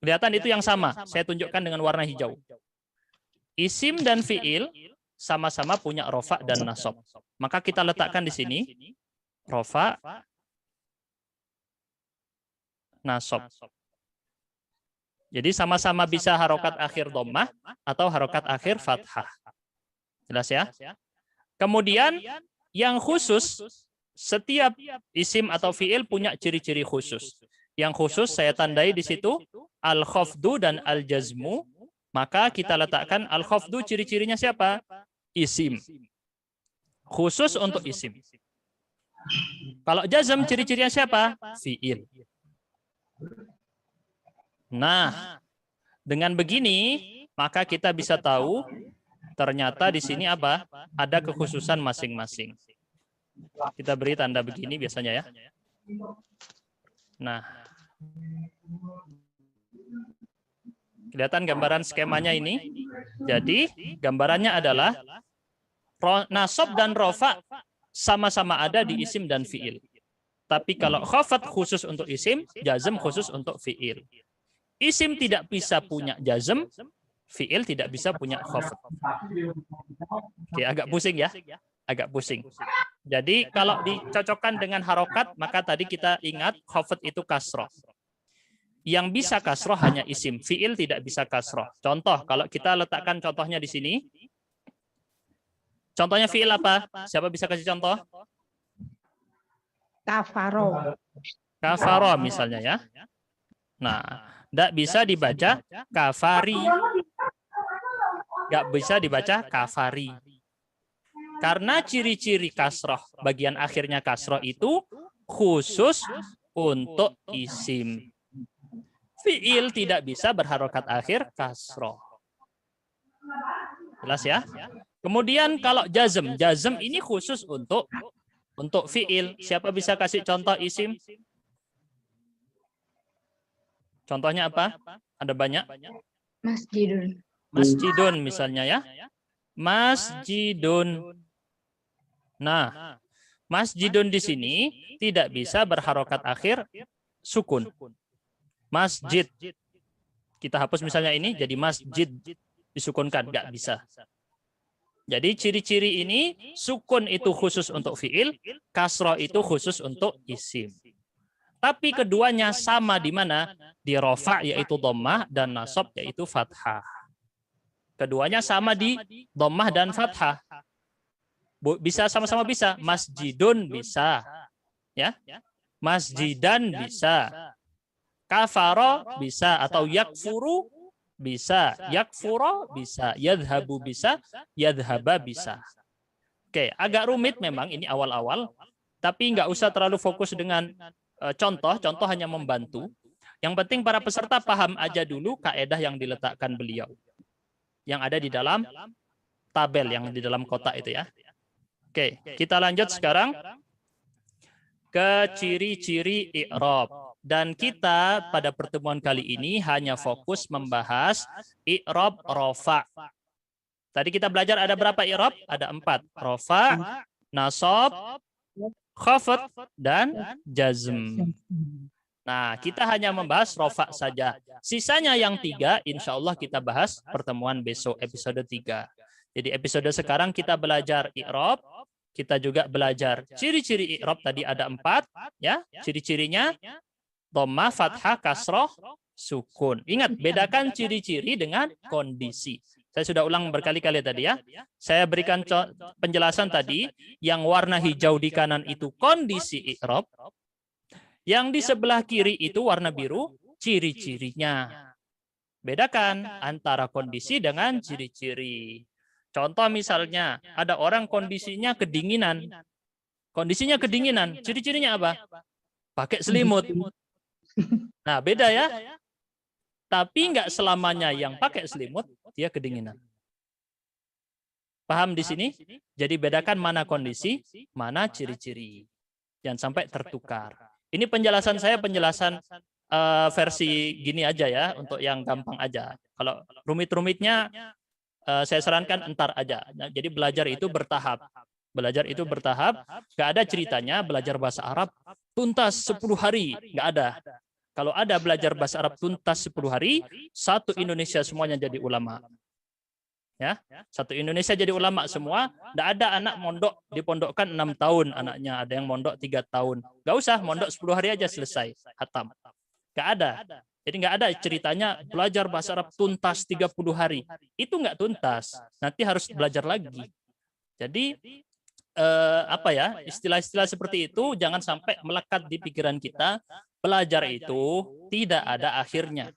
Speaker 1: Kelihatan itu yang sama. Saya tunjukkan dengan warna hijau. Isim dan fi'il sama-sama punya rofa dan nasab. Maka kita letakkan di sini rofa, nasab. Jadi sama-sama bisa harokat akhir dhammah atau harokat akhir fathah. Jelas ya? Kemudian yang khusus, setiap isim atau fi'il punya ciri-ciri khusus. Yang khusus saya tandai di situ al-khafdu dan al-jazmu. Maka kita letakkan al-khafdu ciri-cirinya siapa? Isim. Khusus untuk isim. Kalau jazm ciri-cirinya siapa? Fi'il. Nah, dengan begini maka kita bisa tahu Ternyata di sini apa? Ada kekhususan masing-masing. Kita beri tanda begini biasanya ya. Nah, kelihatan gambaran skemanya ini. Jadi gambarannya adalah nasab dan rofa sama-sama ada di isim dan fiil. Tapi kalau khafat khusus untuk isim, jazm khusus untuk fiil. Isim tidak bisa punya jazm, fiil tidak bisa punya khafat. Oke, agak pusing ya. Agak pusing. Jadi kalau dicocokkan dengan harokat, maka tadi kita ingat khafat itu kasroh. Yang bisa kasroh hanya isim, fiil tidak bisa kasroh. Contoh, kalau kita letakkan contohnya di sini. Contohnya fiil apa? Siapa bisa kasih contoh?
Speaker 4: Kafaro.
Speaker 1: Kafaro misalnya ya. Nah, tidak bisa dibaca kafari. Nggak bisa dibaca kafari. Karena ciri-ciri kasroh, bagian akhirnya kasroh itu khusus untuk isim. Fiil tidak bisa berharokat akhir kasroh. Jelas ya? Kemudian kalau jazm, jazm ini khusus untuk fiil. Siapa bisa kasih contoh isim? Contohnya apa? Ada banyak.
Speaker 3: Masjidun.
Speaker 1: Masjidun misalnya ya. Masjidun. Nah, masjidun di sini tidak bisa berharokat akhir sukun. Masjid. Kita hapus misalnya ini jadi masjid. Disukunkan, nggak bisa. Jadi ciri-ciri ini, sukun itu khusus untuk fiil, kasroh itu khusus untuk isim. Tapi keduanya sama di mana? Di rofa yaitu dhammah dan nasab yaitu fathah. Keduanya sama di dhammah dan fathah. Bisa sama-sama bisa. Masjidun bisa. Ya. Masjidan bisa. Kafaro bisa atau yakfuru bisa, yakfuro bisa, yadhabu bisa, yadhaba bisa. Oke, agak rumit memang ini awal-awal, tapi nggak usah terlalu fokus dengan contoh hanya membantu. Yang penting para peserta paham aja dulu kaedah yang diletakkan beliau. Yang ada di dalam tabel, yang di dalam kotak itu ya. Oke, kita lanjut sekarang ke ciri-ciri i'rab. Dan kita pada pertemuan kali ini hanya fokus membahas i'rab rofa. Tadi kita belajar ada berapa i'rab? Ada 4. Rofa, nasab, khafat, dan jazm. Nah, kita hanya membahas rofa saja. Sisanya yang 3, insya Allah kita bahas pertemuan besok, episode 3. Jadi episode sekarang kita belajar i'rab. Kita juga belajar ciri-ciri i'rab tadi ada 4. Ya, ciri-cirinya dhammah, fathah, kasroh, sukun. Ingat, bedakan ciri-ciri dengan kondisi. Saya sudah ulang berkali-kali tadi ya. Saya berikan penjelasan tadi, yang warna hijau di kanan itu kondisi i'rab. Yang di sebelah kiri itu warna biru, ciri-cirinya. Bedakan antara kondisi dengan ciri-ciri. Contoh misalnya, ada orang kondisinya kedinginan. Kondisinya kedinginan, ciri-cirinya apa? Pakai selimut. Nah, beda ya. Tapi nggak selamanya yang pakai selimut, dia kedinginan. Paham di sini? Jadi bedakan mana kondisi, mana ciri-ciri. Jangan sampai tertukar. Ini penjelasan saya, penjelasan versi gini aja ya, untuk yang gampang aja. Kalau rumit-rumitnya, saya sarankan entar aja. Jadi belajar itu bertahap. Belajar itu bertahap. Nggak ada ceritanya belajar bahasa Arab tuntas 10 hari. Nggak ada. Kalau ada belajar bahasa Arab tuntas 10 hari, satu Indonesia semuanya jadi ulama. Ya, satu Indonesia jadi ulama semua. Nggak ada anak mondok, dipondokkan 6 tahun anaknya. Ada yang mondok 3 tahun. Nggak usah, mondok 10 hari aja selesai. Hatam. Nggak ada. Jadi nggak ada ceritanya belajar bahasa Arab tuntas 30 hari. Itu nggak tuntas. Nanti harus belajar lagi. Jadi istilah-istilah seperti itu jangan sampai melekat di pikiran kita. Belajar itu tidak ada akhirnya.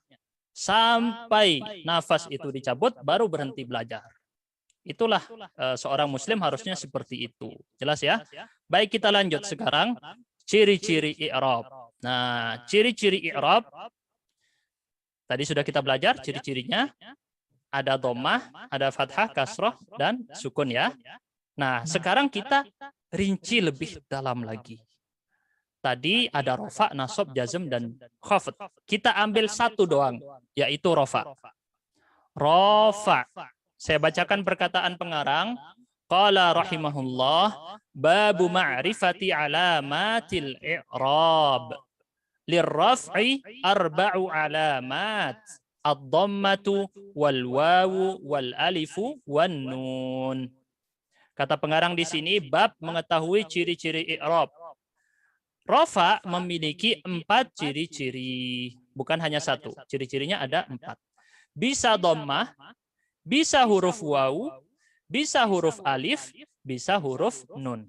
Speaker 1: Sampai nafas itu dicabut baru berhenti belajar. Itulah seorang muslim harusnya seperti itu. Jelas ya? Baik, kita lanjut sekarang ciri-ciri i'rab. Nah, ciri-ciri i'rab tadi sudah kita belajar ciri-cirinya. ada dhammah, ada fathah, kasroh, dan sukun ya. Nah, sekarang kita rinci lebih dalam lagi. Tadi ada rofa, nasab, jazm, dan khafd. Kita ambil satu doang, yaitu rofa. Rofa. Saya bacakan perkataan pengarang. Qala rahimahullah, babu ma'rifati alamatil i'rab. Lirraf'i arba'u alamat. Ad-dhammatu wal wawu wal alifu wan nun. Kata pengarang di sini bab mengetahui ciri-ciri i'rab. Rafa memiliki 4 ciri-ciri, bukan hanya satu. Ciri-cirinya ada 4. Bisa dhammah, bisa huruf wawu, bisa huruf alif, bisa huruf nun.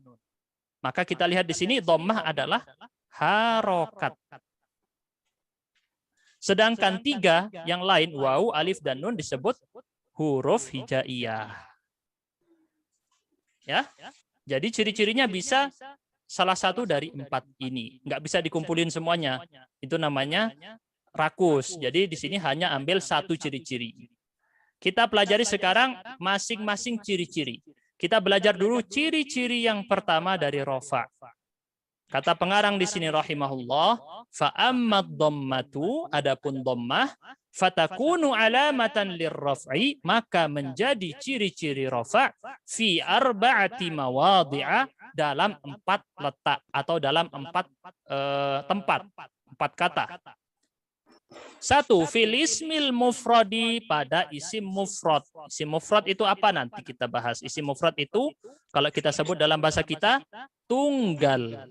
Speaker 1: Maka kita lihat di sini dhammah adalah harokat. Sedangkan 3 yang lain, wawu, alif, dan nun disebut huruf hijaiyah. Ya, jadi ciri-cirinya bisa salah satu dari 4 ini. Nggak bisa dikumpulin semuanya. Itu namanya rakus. Jadi di sini hanya ambil 1 ciri-ciri. Kita pelajari sekarang masing-masing ciri-ciri. Kita belajar dulu ciri-ciri yang pertama dari rofa. Kata pengarang di sini rahimahullah, fa ammad dhammatu, adapun dhammah, fatakunu alamatan lirraf'i, maka menjadi ciri-ciri rafa fi arba'ati mawadhi'a, dalam 4 letak atau dalam 4 tempat, 4 kata. 1, fil ismil mufradi, pada isim mufrad. Isim mufrad itu apa nanti kita bahas. Isim mufrad itu kalau kita sebut dalam bahasa kita tunggal.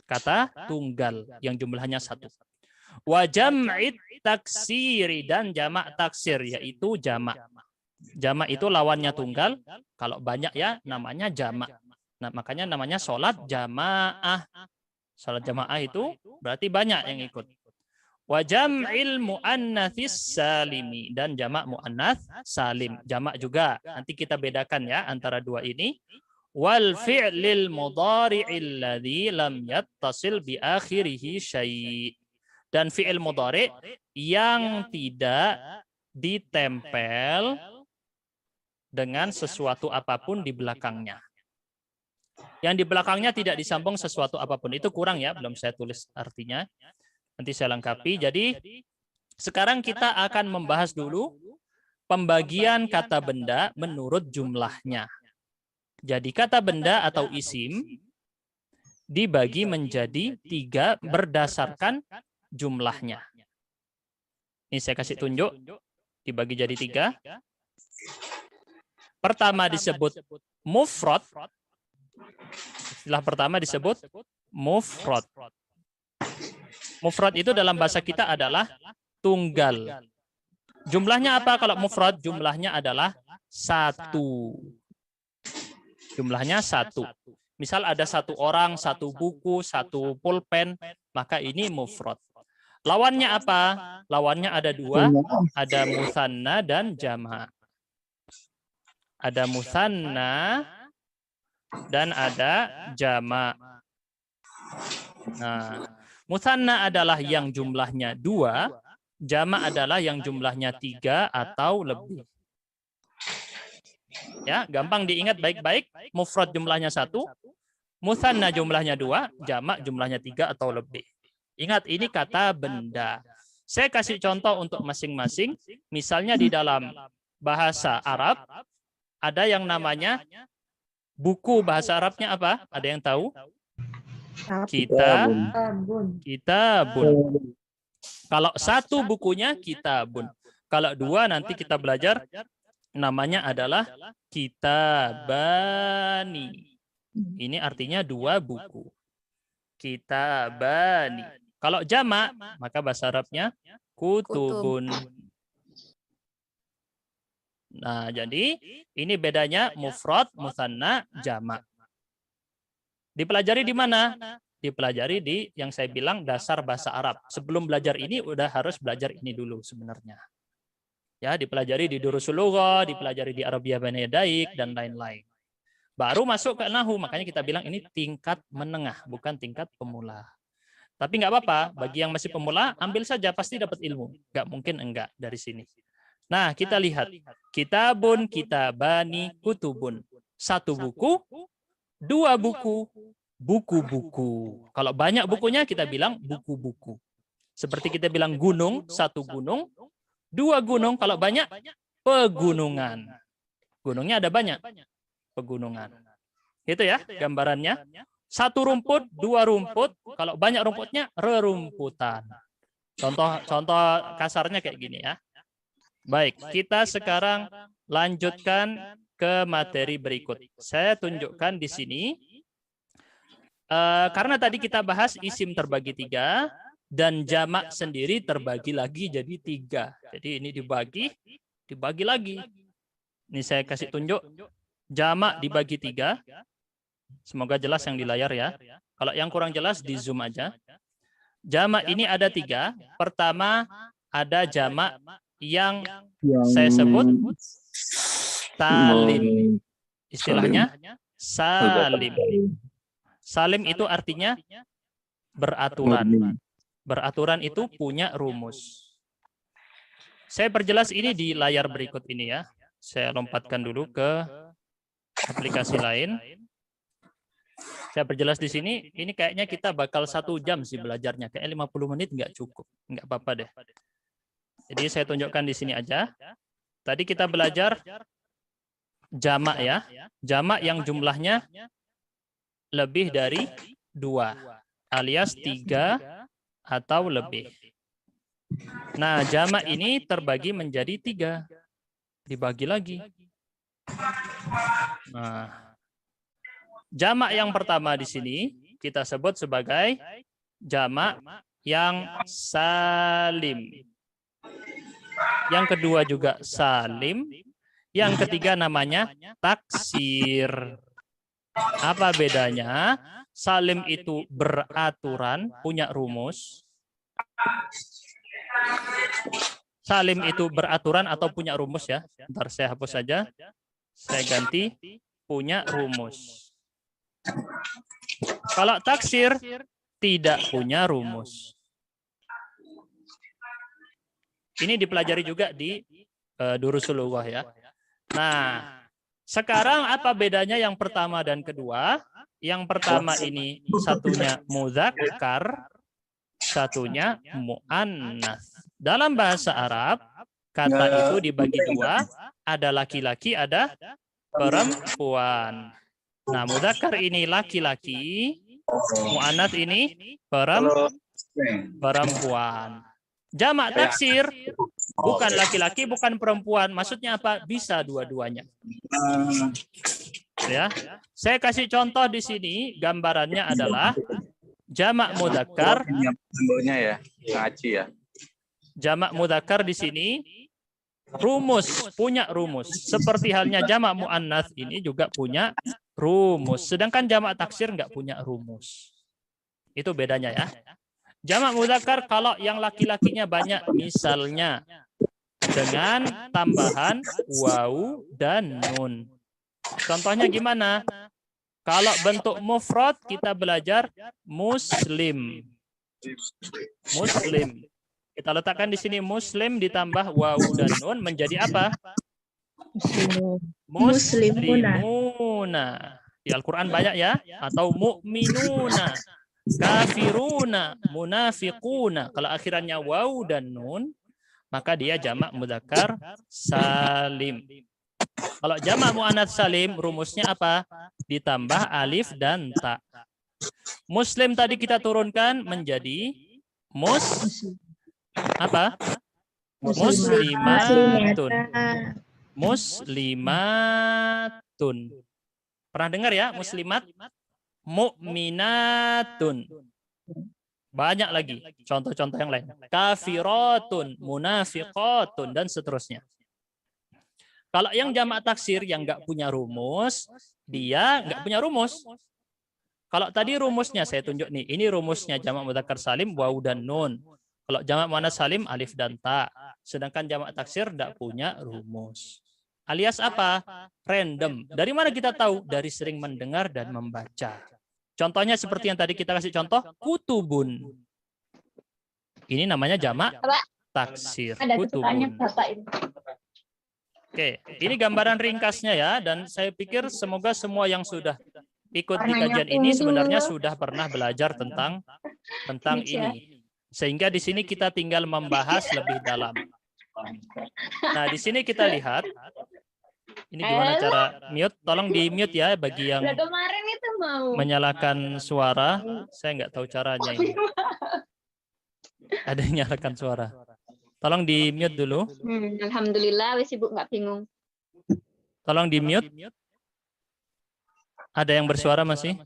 Speaker 1: Kata tunggal yang jumlahnya 1. Wa jam'it taksiri, dan jamak taksir yaitu jamak. Jamak itu lawannya tunggal. Kalau banyak ya namanya jamak. Nah, makanya namanya sholat jamaah. Sholat jamaah itu berarti banyak yang ikut. Wa jam'il muannatsis salimi, dan jamak muannats salim. Jamak juga. Nanti kita bedakan ya antara 2 ini. Wal fi'lil mudhari'il ladzi lam yattasil bi akhirih syai'. Dan fi'il mudhari' yang tidak ditempel dengan sesuatu apapun di belakangnya. Yang di belakangnya tidak disambung sesuatu apapun. Itu kurang ya, belum saya tulis artinya. Nanti saya lengkapi. Jadi sekarang kita akan membahas dulu pembagian kata benda menurut jumlahnya. Jadi kata benda atau isim dibagi menjadi 3 berdasarkan jumlahnya. Ini saya kasih tunjuk, dibagi jadi 3. Pertama disebut mufrad. Istilah pertama disebut mufrad. Mufrad itu dalam bahasa kita adalah tunggal. Jumlahnya apa kalau mufrad? Jumlahnya adalah 1. Jumlahnya 1. Misal ada 1 orang, 1 buku, 1 pulpen, maka ini mufrad. Lawannya apa? Lawannya ada 2, ada musanna dan jama'. Ada musanna dan ada jama'. Nah, musanna adalah yang jumlahnya 2, jama' adalah yang jumlahnya 3 atau lebih. Ya, gampang diingat baik-baik. Mufrad jumlahnya 1, musanna jumlahnya 2, jama' jumlahnya 3 atau lebih. Ingat, ini kata benda. Saya kasih contoh untuk masing-masing. Misalnya di dalam bahasa Arab ada yang namanya buku. Bahasa Arabnya apa? Ada yang tahu? Kitabun. Kalau 1 bukunya kitabun. Kalau 2 nanti kita belajar namanya adalah kitabani. Ini artinya 2 buku. Kitabani. Kalau jamak, maka bahasa Arabnya kutubun. Nah, jadi ini bedanya mufrad, musanna, jamak. Dipelajari di mana? Dipelajari di yang saya bilang dasar bahasa Arab. Sebelum belajar ini udah harus belajar ini dulu sebenarnya. Ya, dipelajari di Durusul Lughah, dipelajari di Arabiyah Baina Yadaik dan lain-lain. Baru masuk ke Nahwu, makanya kita bilang ini tingkat menengah, bukan tingkat pemula. Tapi nggak apa-apa, bagi yang masih pemula, ambil saja, pasti dapat ilmu. Nggak mungkin enggak dari sini. Nah, kita lihat. Kitabun, kitabani, kutubun. 1 buku, 2 buku, buku-buku. Kalau banyak bukunya kita bilang buku-buku. Seperti kita bilang gunung, 1 gunung, 2 gunung. Kalau banyak, pegunungan. Gunungnya ada banyak, pegunungan. Itu ya gambarannya. 1 rumput, 2 rumput. Kalau banyak rumputnya, rerumputan. Contoh kasarnya kayak gini ya. Baik, kita sekarang lanjutkan ke materi berikut. Saya tunjukkan di sini. Karena tadi kita bahas isim terbagi 3 dan jamak sendiri terbagi lagi jadi 3. Jadi ini dibagi lagi. Ini saya kasih tunjuk. Jamak dibagi 3. Semoga jelas yang di layar ya. Kalau yang kurang jelas di zoom aja. Jamak ini ada 3. Pertama ada jamak yang saya sebut salim. Istilahnya salim. Salim itu artinya beraturan. Beraturan itu punya rumus. Saya perjelas ini di layar berikut ini ya. Saya lompatkan dulu ke aplikasi lain. Saya perjelas di sini. Ini kayaknya kita bakal 1 jam sih belajarnya. Kayak 50 menit nggak cukup. Nggak apa-apa deh. Jadi saya tunjukkan di sini aja. Tadi kita belajar jamak ya. Jamak yang jumlahnya lebih dari 2. Alias 3 atau lebih. Nah, jamak ini terbagi menjadi 3. Dibagi lagi. Nah, jamak yang pertama di sini kita sebut sebagai jamak yang salim. Yang kedua juga salim. Yang ketiga namanya taksir. Apa bedanya? Salim itu beraturan, punya rumus. Salim itu beraturan atau punya rumus ya. Ntar saya hapus saja. Saya ganti punya rumus. Kalau taksir tidak punya rumus. Ini dipelajari juga di Durusul Lughah ya. Nah, sekarang apa bedanya yang pertama dan kedua? Yang pertama ini satunya mudzakkar, satunya muannats. Dalam bahasa Arab, kata itu dibagi 2, ada laki-laki, ada perempuan. Nah, mudzakkar ini laki-laki, muannats ini perempuan. Jamak taksir bukan laki-laki, bukan perempuan. Maksudnya apa? Bisa dua-duanya. Ya, saya kasih contoh di sini. Gambarannya adalah jamak mudzakkar. Jamak mudzakkar di sini rumus, punya rumus. Seperti halnya jamak muannats ini juga punya rumus. Sedangkan jamak taksir nggak punya rumus. Itu bedanya ya. Jamak mudzakkar kalau yang laki-lakinya banyak, misalnya dengan tambahan wawu dan nun. Contohnya gimana? Kalau bentuk mufrad kita belajar muslim. Muslim. Kita letakkan di sini muslim ditambah wawu dan nun menjadi apa? Muslimuna. Di Al-Quran banyak ya. Atau mu'minuna. Kafiruna, munafiquna. Kalau akhirannya waw dan nun, maka dia jamak mudzakkar salim. Kalau jamak muannats salim, rumusnya apa? Ditambah alif dan ta. Muslim tadi kita turunkan menjadi apa? Muslimatun. Muslimatun. Pernah dengar ya muslimat? Mu'minatun. Banyak lagi contoh-contoh yang lain. Kafiratun, munafiqatun, dan seterusnya. Kalau yang jamak taksir yang nggak punya rumus, dia nggak punya rumus. Kalau tadi rumusnya saya tunjuk nih, ini rumusnya jamak mudzakkar salim wawu dan nun. Kalau jamak muannats salim alif dan ta. Sedangkan jamak taksir nggak punya rumus. Alias apa? Random. Dari mana kita tahu? Dari sering mendengar dan membaca. Contohnya seperti yang tadi kita kasih contoh, kutubun. Ini namanya jamak taksir.
Speaker 3: Ada
Speaker 1: kutubun.
Speaker 3: Bapak ini.
Speaker 1: Oke, ini gambaran ringkasnya ya, dan saya pikir semoga semua yang sudah ikut di
Speaker 5: Warnanya
Speaker 1: kajian ini
Speaker 5: ungu.
Speaker 1: sebenarnya sudah pernah belajar tentang ini. Sehingga di sini kita tinggal membahas lebih dalam. Nah, di sini kita lihat, ini gimana cara mute? Tolong di mute ya bagi yang
Speaker 5: Lah kemarin itu mau.
Speaker 1: menyalakan suara. Saya nggak tahu caranya ini. Ada yang nyalakan suara. Tolong di mute dulu.
Speaker 5: Alhamdulillah, wis ibu nggak bingung.
Speaker 1: Tolong di mute. Ada yang bersuara masih?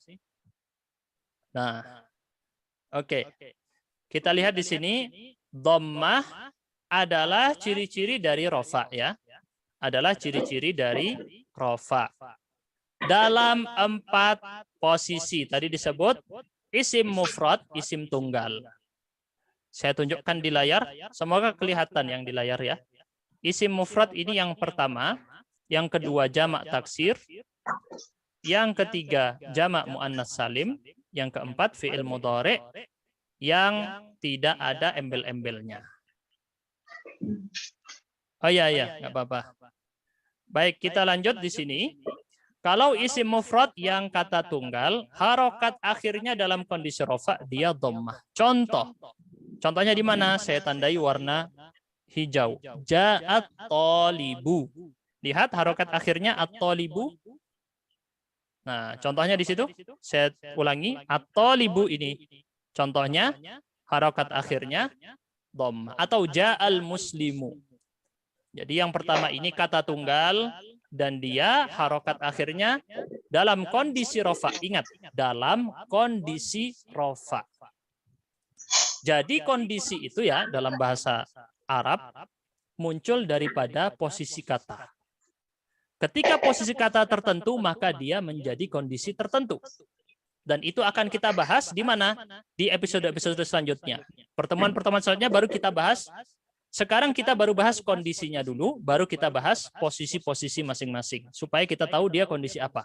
Speaker 1: Nah, oke. Kita lihat di sini, dhammah adalah ciri-ciri dari rofa ya. Adalah ciri-ciri dari rofa. Dalam 4 posisi tadi disebut isim mufrad, isim tunggal. Saya tunjukkan di layar, semoga kelihatan yang di layar ya. Isim mufrad ini yang pertama, yang kedua jamak taksir, yang ketiga jamak muannas salim, yang keempat fi'il mudhari yang tidak ada embel-embelnya. Oh iya, nggak apa-apa. Baik, kita lanjut di sini. Kalau isim mufrad yang kata tunggal, harokat akhirnya dalam kondisi rofa dia dhammah. Contohnya di mana? Saya tandai warna hijau. Ja'at tolibu. Lihat harokat akhirnya at-tolibu. Nah, contohnya di situ. Saya ulangi. At-tolibu ini. Contohnya harokat akhirnya dhammah. Atau ja'al muslimu. Jadi yang pertama ini kata tunggal. Dan dia harokat akhirnya dalam kondisi rofa. Ingat, dalam kondisi rofa. Jadi kondisi itu ya dalam bahasa Arab muncul daripada posisi kata. Ketika posisi kata tertentu maka dia menjadi kondisi tertentu. Dan itu akan kita bahas di mana? Di episode-episode selanjutnya. Pertemuan-pertemuan selanjutnya baru kita bahas. Sekarang kita baru bahas kondisinya dulu, baru kita bahas posisi-posisi masing-masing. Supaya kita tahu dia kondisi apa.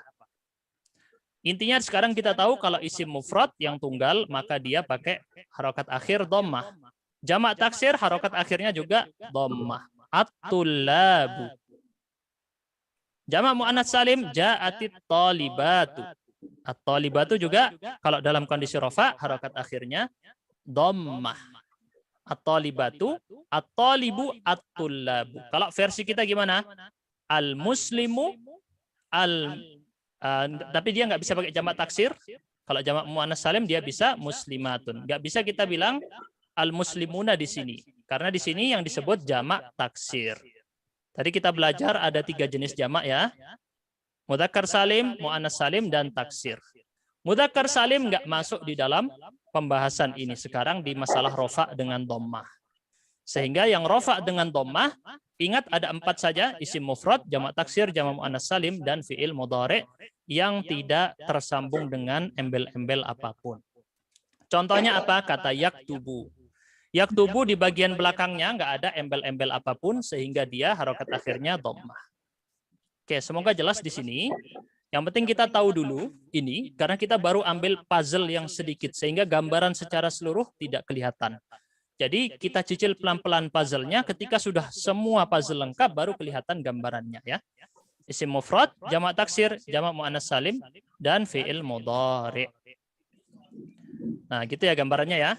Speaker 1: Intinya sekarang kita tahu kalau isim mufrad yang tunggal, maka dia pakai harokat akhir dhammah. Jamak taksir, harokat akhirnya juga dhammah. At-tullabu. Jamak muannats salim, ja'atit talibatu. At-talibatu juga kalau dalam kondisi rofa, harokat akhirnya dhammah. At-talibatu, at-talibu, at-tullabu. Kalau versi kita gimana? Al-muslimu, tapi dia nggak bisa pakai jamak taksir. Kalau jamak muannats salim dia bisa muslimatun. Nggak bisa kita bilang al-muslimuna di sini. Karena di sini yang disebut jamak taksir. Tadi kita belajar ada 3 jenis jamak ya. Mudzakkar salim, muannats salim, dan taksir. Mudzakkar salim nggak masuk di dalam pembahasan ini sekarang di masalah rofa dengan dhammah. Sehingga yang rofa dengan dhammah, ingat ada 4 saja, isim mufrad, jamak taksir, jamak muannats salim, dan fi'il mudhari yang tidak tersambung dengan embel-embel apapun. Contohnya apa? Kata yaktubu. Yaktubu di bagian belakangnya nggak ada embel-embel apapun sehingga dia harokat akhirnya dhammah. Oke, semoga jelas di sini. Yang penting kita tahu dulu ini karena kita baru ambil puzzle yang sedikit sehingga gambaran secara seluruh tidak kelihatan. Jadi kita cicil pelan-pelan puzzle-nya, ketika sudah semua puzzle lengkap baru kelihatan gambarannya ya. Isim mufrad, jamak taksir, jamak muannats salim, dan fi'il mudhari. Nah, gitu ya gambarannya ya.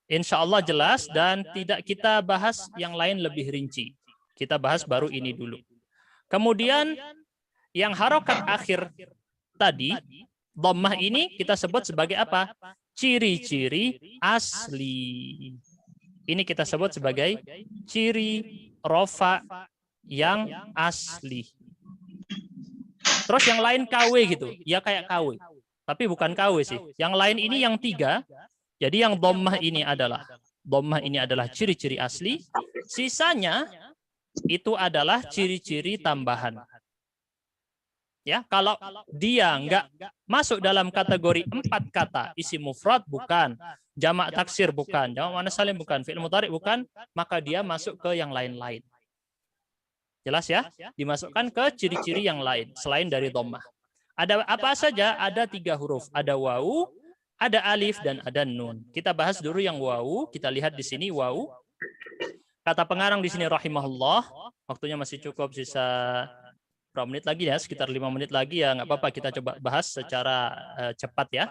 Speaker 1: Insya Allah jelas dan tidak kita bahas yang lain lebih rinci. Kita bahas baru ini dulu. Kemudian yang harokat akhir tadi, dhammah ini kita sebut sebagai apa? Ciri-ciri asli. Ini kita sebut sebagai ciri rofa yang asli. Terus yang lain KW gitu. Ya kayak KW. Tapi bukan KW sih. Yang lain ini yang 3. Jadi yang dhammah ini adalah ciri-ciri asli. Sisanya itu adalah ciri-ciri tambahan. Ya, kalau dia nggak masuk dalam kategori 4 kata, isim mufrad bukan, jamak taksir bukan, jamak muannats salim bukan, fi'il mudhari bukan, maka dia masuk ke yang lain-lain. Jelas ya? Dimasukkan ke ciri-ciri yang lain selain dari dhammah. Ada apa saja? Ada 3 huruf. Ada wawu, ada alif, dan ada nun. Kita bahas dulu yang wawu. Kita lihat di sini wawu. Kata pengarang di sini rahimahullah, Waktunya masih cukup, sisa berapa menit lagi ya, sekitar 5 menit lagi ya, nggak apa-apa, kita coba bahas secara cepat ya.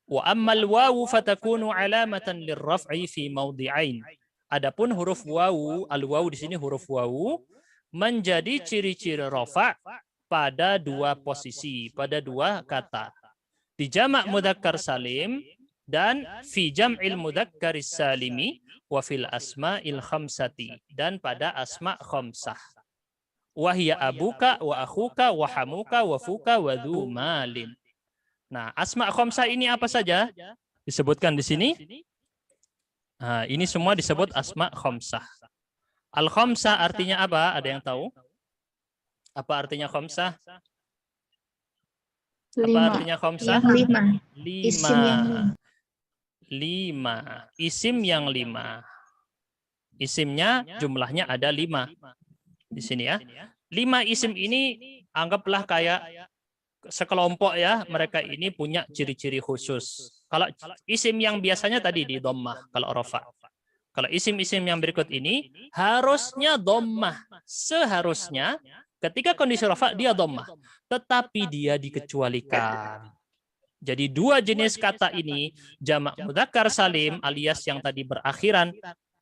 Speaker 1: Wa ammal wawu fatakunu alamatan lirraf'i fi mawdi'ain. Adapun huruf wawu, al-wawu di sini huruf wawu menjadi ciri-ciri rafa' pada dua posisi, pada dua kata. Di jamak mudzakkar salim dan fi jam'il mudzakkaris salimi wa fil asma'il khamsati, dan pada asma' khamsah. Wahya abuka wa akhuka wa hamuka wa fuka wa dhu malin. Nah, asma' khamsah ini apa saja? Disebutkan di sini. Nah, ini semua disebut asma' khamsah. Al-khamsah artinya apa? Ada yang tahu? Apa artinya khamsah? Apa artinya khamsah? Lima. Isim yang 5. Isimnya jumlahnya ada 5. Di sini ya. 5 isim ini anggaplah kayak sekelompok ya, mereka ini punya ciri-ciri khusus. Kalau isim yang biasanya tadi di dhammah kalau rafa. Kalau isim-isim yang berikut ini harusnya dhammah. Seharusnya ketika kondisi rafa dia dhammah, tetapi dia dikecualikan. Jadi dua jenis kata ini, jamak mudzakkar salim alias yang tadi berakhiran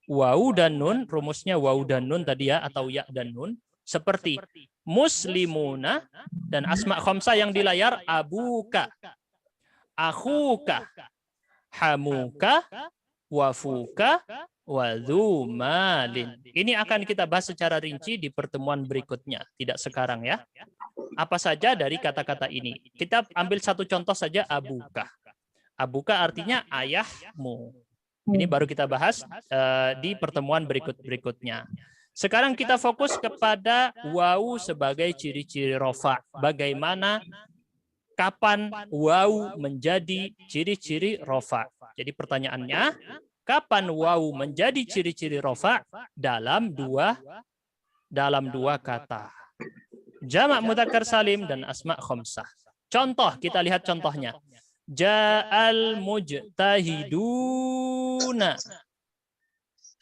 Speaker 1: wawu dan nun, rumusnya wawu dan nun tadi ya, atau ya dan nun, seperti muslimuna, dan asma' khamsah yang di layar abuka, akhuka, hamuka, wafuka, wadzumalin. Ini akan kita bahas secara rinci di pertemuan berikutnya, tidak sekarang ya. Apa saja dari kata-kata ini? Kita ambil satu contoh saja, abuka. Abuka artinya ayahmu. Ini baru kita bahas di pertemuan berikutnya. Sekarang kita fokus kepada wawu sebagai ciri-ciri rafa. Bagaimana, kapan wawu menjadi ciri-ciri rafa? Jadi pertanyaannya, kapan wawu menjadi ciri-ciri rafa dalam dua kata? Jamak mudzakkar salim dan asma' khamsah. Contoh, kita lihat contohnya. Ja'al mujtahiduna.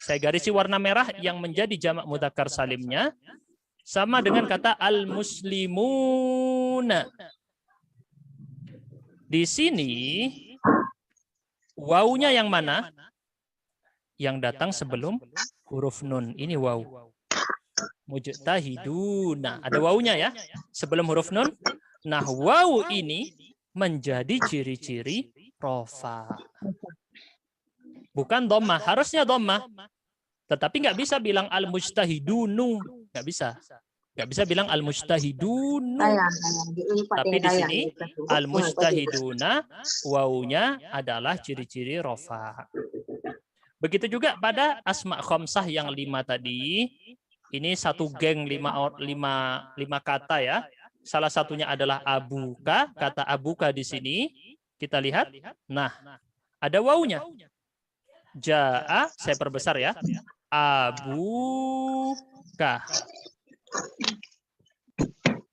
Speaker 1: Saya garisi warna merah yang menjadi jamak mudzakkar salimnya sama dengan kata al-muslimuna. Di sini wawunya yang mana? Yang datang sebelum huruf nun. Ini wawu. Mujtahiduna. Ada wawunya ya sebelum huruf nun. Nah, wawu ini menjadi ciri-ciri rafa. Bukan dhammah, harusnya dhammah. Tetapi nggak bisa bilang al-mujtahidunu, nggak bisa. Nggak bisa bilang al-mujtahidunu. Tapi di sini al-mujtahiduna wawunya adalah ciri-ciri rafa. Begitu juga pada asma' khamsah yang 5 tadi. Ini satu geng 5 kata ya. Salah satunya adalah abuka, kata abuka di sini. Kita lihat. Nah, ada wawunya. Ja'a, saya perbesar ya. Abuka.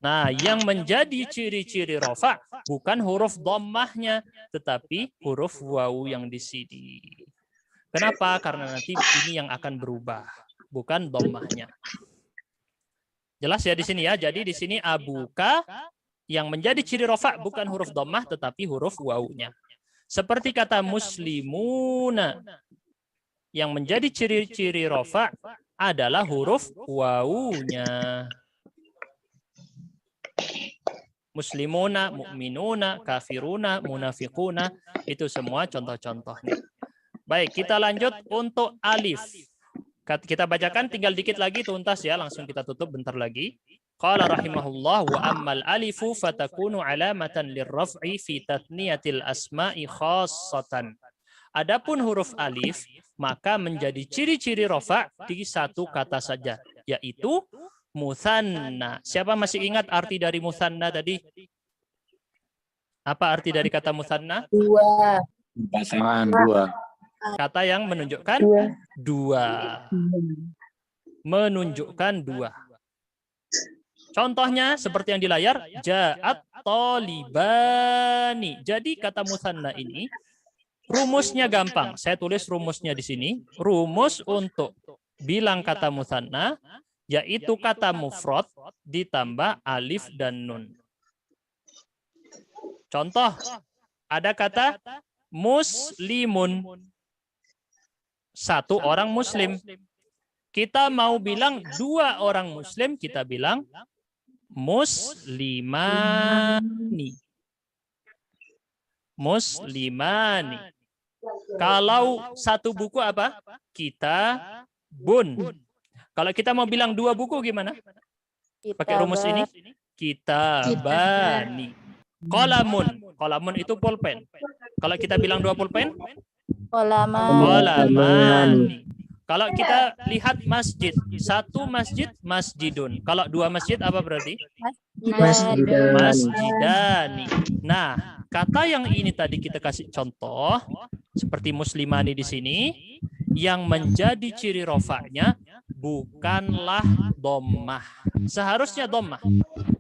Speaker 1: Nah, yang menjadi ciri-ciri rafa bukan huruf dhammahnya, tetapi huruf wawu yang di sini. Kenapa? Karena nanti ini yang akan berubah, bukan dhammahnya. Jelas ya di sini ya. Jadi di sini abuka yang menjadi ciri rafa bukan huruf dhammah tetapi huruf wawunya. Seperti kata muslimuna yang menjadi ciri-ciri rafa adalah huruf wawunya. Muslimuna, mu'minuna, kafiruna, munafiquna, itu semua contoh-contohnya. Baik, kita lanjut untuk alif. Kita bacakan tinggal dikit lagi tuntas ya, langsung kita tutup bentar lagi. Qala rahimahullah wa ammal alifu fatakunu alamatan lirraf'i fi tathniyatil asma'i khassatan. Adapun huruf alif maka menjadi ciri-ciri rafa di satu kata saja, yaitu mutsanna. Siapa masih ingat arti dari mutsanna tadi? Apa arti dari kata mutsanna?
Speaker 6: Dua.
Speaker 2: Pasangan dua.
Speaker 1: Kata yang menunjukkan dua. Menunjukkan dua. Contohnya seperti yang di layar, ja'at talibani. Jadi kata mutsanna ini rumusnya gampang. Saya tulis rumusnya di sini. Rumus untuk bilang kata mutsanna yaitu kata mufrad ditambah alif dan nun. Contoh, ada kata muslimun. Satu orang muslim. Kita mau bilang dua orang muslim, kita bilang muslimani. Muslimani. Kalau satu buku apa? Kitabun. Kalau kita mau bilang dua buku gimana? Pakai rumus ini? Kitabani. Qalamun. Qalamun itu pulpen. Kalau kita bilang dua pulpen? Qalamani. Kalau kita lihat masjid, satu masjid, masjidun. Kalau dua masjid apa berarti? Masjidani. Nah, kata yang ini tadi kita kasih contoh, seperti muslimani di sini, yang menjadi ciri rofaknya bukanlah dhammah. Seharusnya dhammah.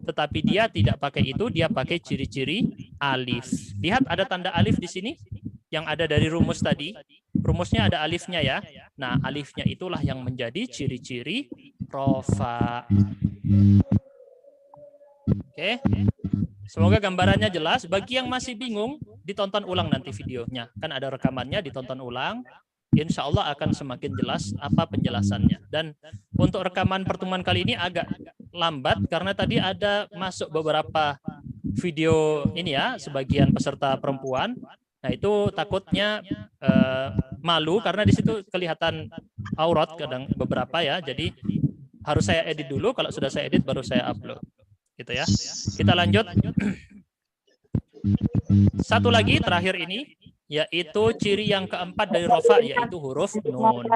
Speaker 1: Tetapi dia tidak pakai itu, dia pakai ciri-ciri alif. Lihat ada tanda alif di sini yang ada dari rumus tadi. Rumusnya ada alifnya ya. Nah, alifnya itulah yang menjadi ciri-ciri rofa. Oke. Semoga gambarannya jelas. Bagi yang masih bingung, ditonton ulang nanti videonya. Kan ada rekamannya, ditonton ulang. Insya Allah akan semakin jelas apa penjelasannya. Dan untuk rekaman pertemuan kali ini agak lambat karena tadi ada masuk beberapa video ini ya, sebagian peserta perempuan. Nah itu takutnya malu karena di situ kelihatan aurat kadang beberapa ya. Jadi harus saya edit dulu. Kalau sudah saya edit baru saya upload. Gitu ya. Kita lanjut. Satu lagi terakhir ini, yaitu ciri yang keempat dari rofa, yaitu huruf nun.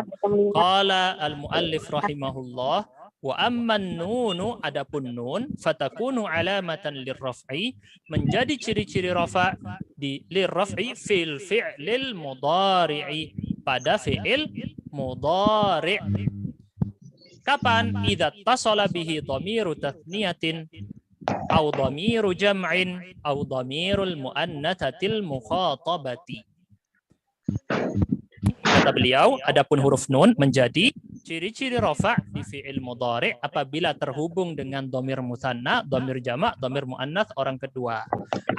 Speaker 1: Qala al-muallif rahimahullah, wa amman nunu, adapun nun, fatakunu alamatan lirraf'i, menjadi ciri-ciri rofa di lirraf'i fil fi'lil mudhari'i, pada fi'il mudhari'. Kapan? Idza tasala bihi dhamiru tathniyatin au dhamiru jam'in au dhamirul muannatsatil mukhatabati. Kata beliau, adapun huruf nun menjadi ciri-ciri rafa' di fi'il mudhari' apabila terhubung dengan dhamir musanna, dhamir jamak, dhamir muannats orang kedua.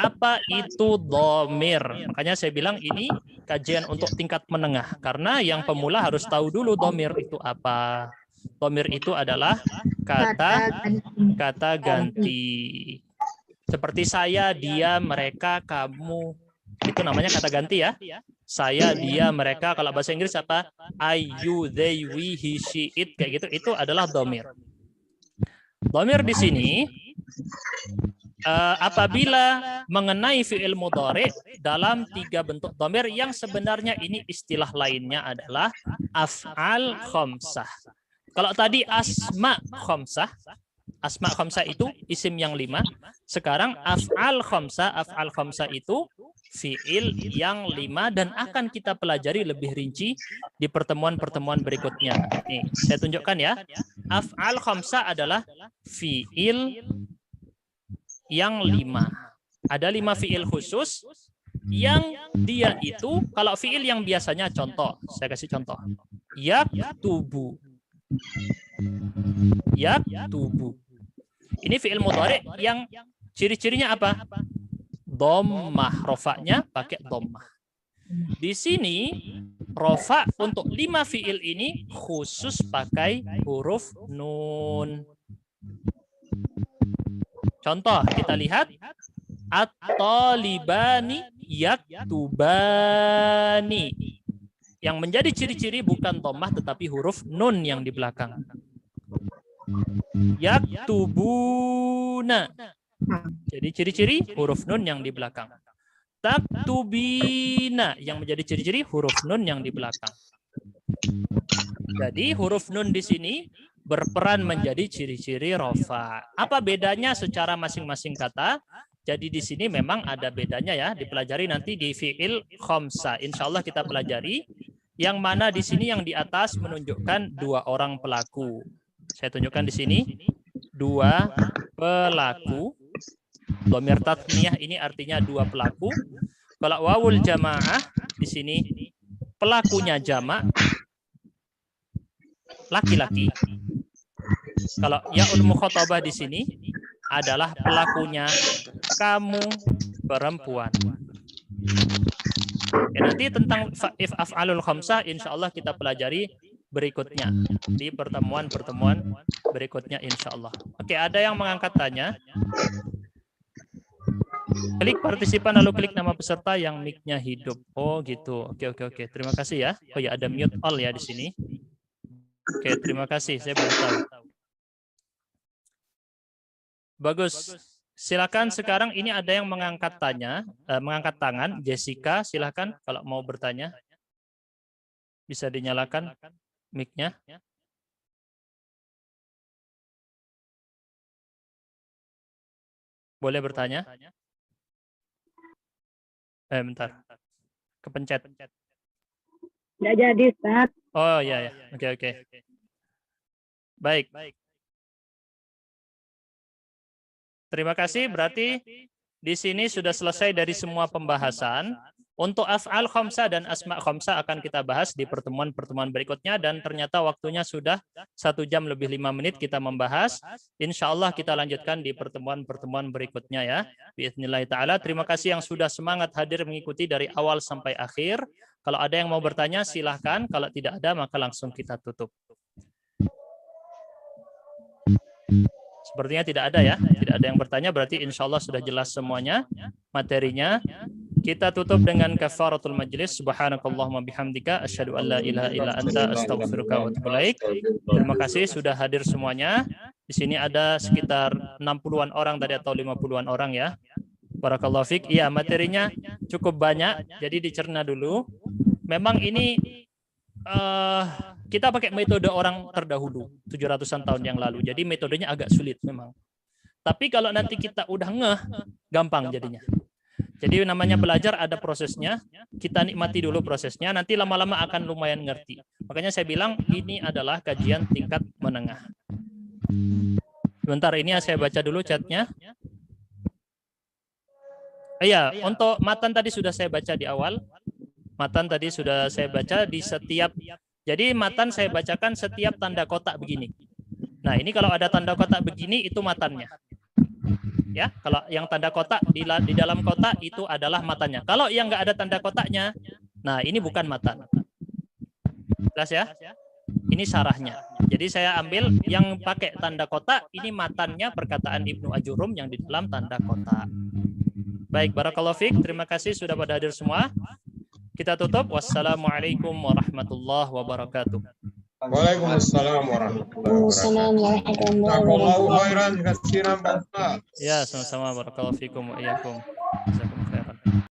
Speaker 1: Apa itu dhamir? Makanya saya bilang ini kajian untuk tingkat menengah karena yang pemula harus tahu dulu dhamir itu apa. Dhamir itu adalah kata ganti. Seperti saya, dia, mereka, kamu. Itu namanya kata ganti ya. Saya, dia, mereka. Kalau bahasa Inggris apa? I, you, they, we, he, she, it. Kayak gitu. Itu adalah dhamir. Dhamir di sini apabila mengenai fi'il mudhari' dalam 3 bentuk dhamir yang sebenarnya ini istilah lainnya adalah af'al khamsah. Kalau tadi asma khamsah itu isim yang 5. Sekarang af'al khamsah itu fi'il yang 5 dan akan kita pelajari lebih rinci di pertemuan-pertemuan berikutnya. Nih, saya tunjukkan ya. Af'al khamsah adalah fi'il yang 5. Ada 5 fi'il khusus yang dia itu kalau fi'il yang biasanya contoh, saya kasih contoh. Yaktubu. Yaktubu. Ini fi'il mudhari' yang ciri-cirinya apa? Dhammah, rofaknya pakai dhammah. Di sini rofa untuk 5 fi'il ini khusus pakai huruf nun. Contoh kita lihat at-talibani yaktubani. Yang menjadi ciri-ciri bukan dhammah tetapi huruf nun yang di belakang. Yaktubuna. Jadi ciri-ciri huruf nun yang di belakang. Taktubina yang menjadi ciri-ciri huruf nun yang di belakang. Jadi huruf nun di sini berperan menjadi ciri-ciri rofa. Apa bedanya secara masing-masing kata? Jadi di sini memang ada bedanya ya, dipelajari nanti di fi'il khamsah. Insya Allah kita pelajari. Yang mana di sini yang di atas menunjukkan 2 orang pelaku. Saya tunjukkan di sini 2 pelaku. Dhamir tatniyah ini artinya 2 pelaku. Kalau wawul jamaah di sini pelakunya jamak laki-laki. Kalau yaul mukhatabah di sini adalah pelakunya kamu perempuan. Ya, nanti tentang af'alul khamsah insya Allah kita pelajari berikutnya di pertemuan-pertemuan berikutnya insya Allah. Oke, ada yang mengangkat tanya? Klik partisipan lalu klik nama peserta yang mic-nya hidup. Oh gitu. Oke. Terima kasih ya. Oh ya, ada mute all ya di sini. Oke, terima kasih. Saya baru tahu. Bagus. Silakan sekarang ini ada yang mengangkat tangan. Jessica, silakan kalau mau bertanya. Bisa dinyalakan mic-nya. Boleh bertanya? Bentar. Kepencet.
Speaker 4: Nggak jadi, Ustaz.
Speaker 1: Oh ya. Oke. Baik. Terima kasih. Berarti di sini sudah selesai dari semua pembahasan. Untuk af'al khamsah dan asma khamsah akan kita bahas di pertemuan-pertemuan berikutnya dan ternyata waktunya sudah 1 jam lebih 5 menit kita membahas. Insya Allah kita lanjutkan di pertemuan-pertemuan berikutnya ya. Bismillah ta'ala. Terima kasih yang sudah semangat hadir mengikuti dari awal sampai akhir. Kalau ada yang mau bertanya silahkan. Kalau tidak ada maka langsung kita tutup. Sepertinya tidak ada ya. Tidak ada yang bertanya berarti insya Allah sudah jelas semuanya materinya. Kita tutup dengan kafaratul majlis. Subhanakallahumma bihamdika asyhadu an la ilaha illa anta astaghfiruka wa atubu ilaik. Terima kasih sudah hadir semuanya. Di sini ada sekitar 60-an orang tadi atau 50-an orang ya. Barakallahu fiik. Iya, materinya cukup banyak. Jadi dicerna dulu. Memang ini kita pakai metode orang terdahulu 700-an tahun yang lalu. Jadi metodenya agak sulit memang. Tapi kalau nanti kita udah ngeh, gampang jadinya. Jadi namanya belajar ada prosesnya, kita nikmati dulu prosesnya, nanti lama-lama akan lumayan ngerti. Makanya saya bilang ini adalah kajian tingkat menengah. Sebentar ini saya baca dulu chatnya. Iya, untuk matan tadi sudah saya baca di awal. Matan tadi sudah saya baca di setiap, jadi matan saya bacakan setiap tanda kotak begini. Nah ini kalau ada tanda kotak begini itu matannya. Ya, kalau yang tanda kotak di dalam kotak itu adalah matanya. Kalau yang nggak ada tanda kotaknya, nah ini bukan matan. Jelas ya? Ini syarahnya. Jadi saya ambil yang pakai tanda kotak, ini matannya perkataan Ibnu Ajurum yang di dalam tanda kotak. Baik, barakallahu fiik. Terima kasih sudah pada hadir semua. Kita tutup. Wassalamualaikum warahmatullahi wabarakatuh.
Speaker 6: Waalaikumsalam warahmatullahi wabarakatuh.
Speaker 1: Ya, sama-sama. Barakallahu fiikum wa iyyakum.